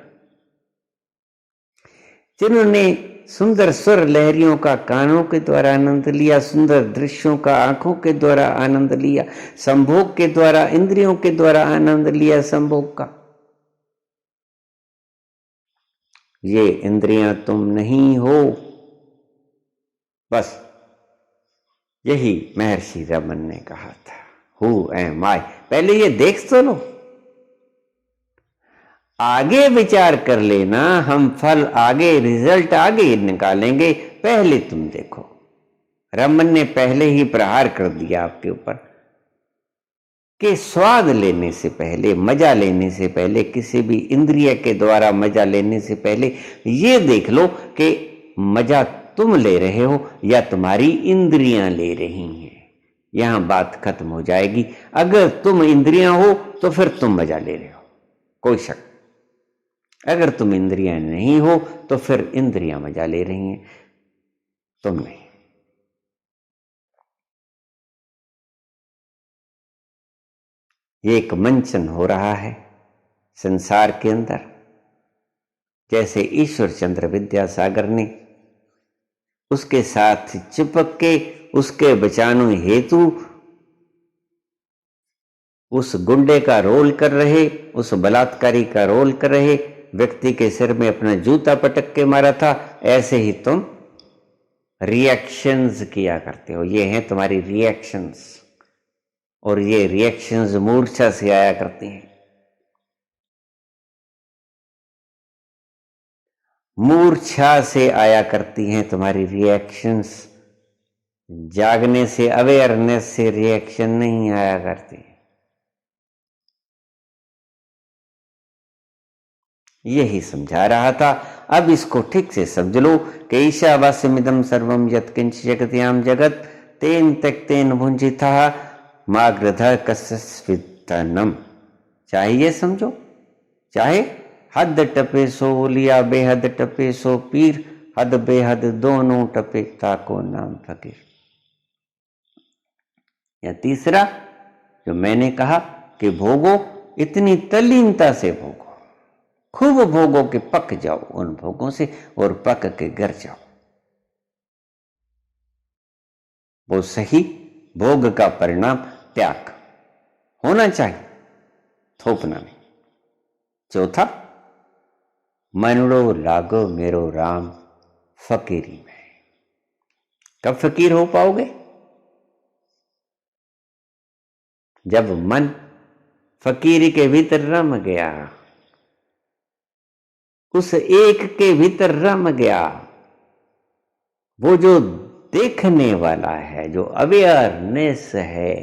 जिन्होंने सुंदर स्वर लहरियों का कानों के द्वारा आनंद लिया, सुंदर दृश्यों का आंखों के द्वारा आनंद लिया, संभोग के द्वारा इंद्रियों के द्वारा आनंद लिया, संभोग का। ये इंद्रियां तुम नहीं हो। बस यही महर्षि रमन ने कहा था, हु एम आई। पहले ये देख तो लो, आगे विचार कर लेना, हम फल आगे, रिजल्ट आगे निकालेंगे, पहले तुम देखो। रमन ने पहले ही प्रहार कर दिया आपके ऊपर कि स्वाद लेने से पहले, मजा लेने से पहले, किसी भी इंद्रिय के द्वारा मजा लेने से पहले ये देख लो कि मजा तुम ले रहे हो या तुम्हारी इंद्रियां ले रही हैं, यहां बात खत्म हो जाएगी। अगर तुम इंद्रियां हो तो फिर तुम मजा ले रहे हो, कोई शक। अगर तुम इंद्रियां नहीं हो तो फिर इंद्रियां मजा ले रही हैं, तुम नहीं। ये एक मंचन हो रहा है संसार के अंदर। जैसे ईश्वर चंद्र विद्यासागर ने उसके साथ चिपक के उसके बचाने हेतु उस गुंडे का रोल कर रहे, उस बलात्कारी का रोल कर रहे व्यक्ति के सिर में अपना जूता पटक के मारा था, ऐसे ही तुम रिएक्शंस किया करते हो। ये हैं तुम्हारी रिएक्शंस, और ये रिएक्शंस मूर्छा से आया करती हैं। मूर्छा से आया करती हैं तुम्हारी रिएक्शंस, जागने से, अवेयरनेस से रिएक्शन नहीं आया करती। यही समझा रहा था। अब इसको ठीक से समझ लो कि ईशावास्यमिदं सर्वं यत्किंच जगत्याम जगत तेन त्यक्तेन भुंजितः माग्रधः कस्यस्वित्तनम। चाहे ये समझो, चाहे हद टपे सो लिया बेहद टपे सो पीर, हद बेहद दोनों टपे ताको नाम फकीर। या तीसरा जो मैंने कहा कि भोगो, इतनी तल्लीनता से भोगो, खूब भोगो के पक जाओ उन भोगों से, और पक के गिर जाओ। वो सही भोग का परिणाम त्याग होना चाहिए, थोपना नहीं। चौथा, मनड़ो लागो मेरो राम फकीरी में। कब फकीर हो पाओगे? जब मन फकीरी के भीतर रम गया, उस एक के भीतर रम गया। वो जो देखने वाला है, जो अवेयरनेस है,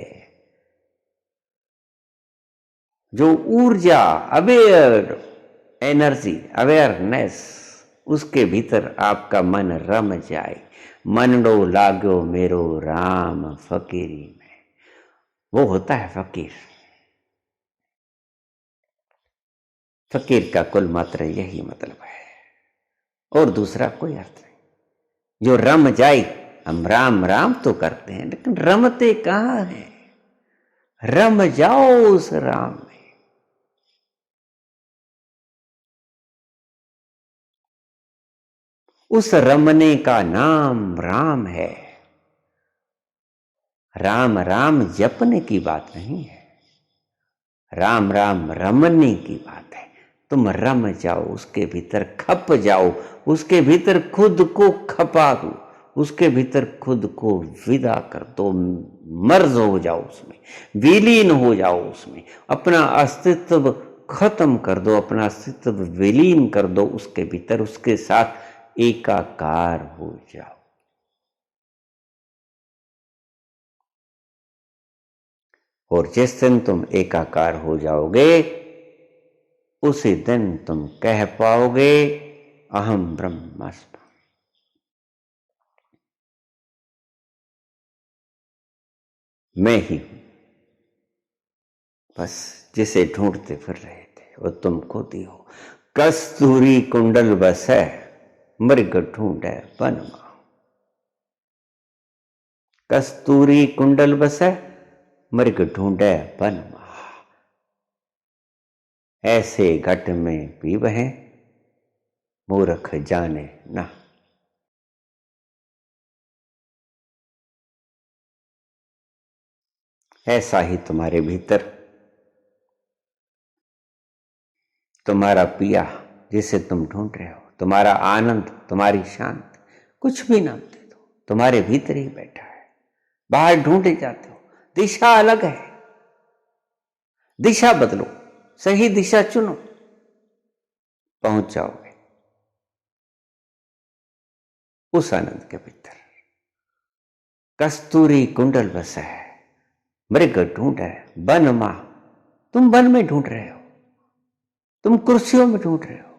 जो ऊर्जा, अवेयर एनर्जी, अवेयरनेस, उसके भीतर आपका मन रम जाए। मनडो लागो मेरो राम फकीरी में, वो होता है फकीर। फकीर का कुल मात्र यही मतलब है, और दूसरा कोई अर्थ नहीं। जो रम जाए, हम राम राम तो करते हैं लेकिन रमते कहां हैं? रम जाओ उस राम में। उस रमने का नाम राम है। राम राम जपने की बात नहीं है, राम राम रमने की बात है। तुम रम जाओ, उसके भीतर खप जाओ, उसके भीतर खुद को खपा दो, उसके भीतर खुद को विदा कर दो, मर्ज हो जाओ उसमें, विलीन हो जाओ उसमें, अपना अस्तित्व खत्म कर दो, अपना अस्तित्व विलीन कर दो उसके भीतर, उसके साथ एकाकार हो जाओ। और जिस दिन तुम एकाकार हो जाओगे, उसी दिन तुम कह पाओगे अहम ब्रह्मास्मि। मैं ही हूं, बस जिसे ढूंढते फिर रहे थे वो तुम खुद ही हो। कस्तूरी कुंडल बस है, मृग ढूंढे वनमा। कस्तूरी कुंडल बस है, मृग ढूंढे वनमा। ऐसे घट में पी बहे, मूर्ख जाने ना। ऐसा ही तुम्हारे भीतर तुम्हारा पिया जिसे तुम ढूंढ रहे हो, तुम्हारा आनंद, तुम्हारी शांति, कुछ भी नाम दे दो, तुम्हारे भीतर ही बैठा है। बाहर ढूंढे जाते हो, दिशा अलग है। दिशा बदलो, सही दिशा चुनो, पहुंच जाओगे उस आनंद के भीतर। कस्तूरी कुंडल बस है, मृग ढूंढे वन मां। तुम वन में ढूंढ रहे हो, तुम कुर्सियों में ढूंढ रहे हो,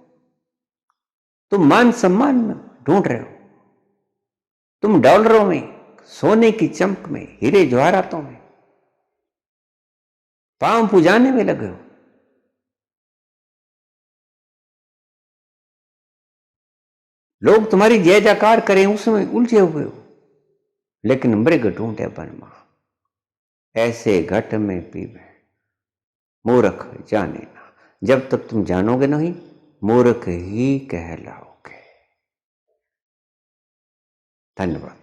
तुम मान सम्मान में ढूंढ रहे हो, तुम डॉलरों में, सोने की चमक में, हीरे जवाहरातों में पांव पुजाने में लगे हो। लोग तुम्हारी जय जयकार करें उसमें उलझे हुए हो, लेकिन मृग ढूंढे बनमा, ऐसे घट में पीवे मूर्ख जाने ना। जब तक तुम जानोगे नहीं, मूर्ख ही कहलाओगे। धन्यवाद।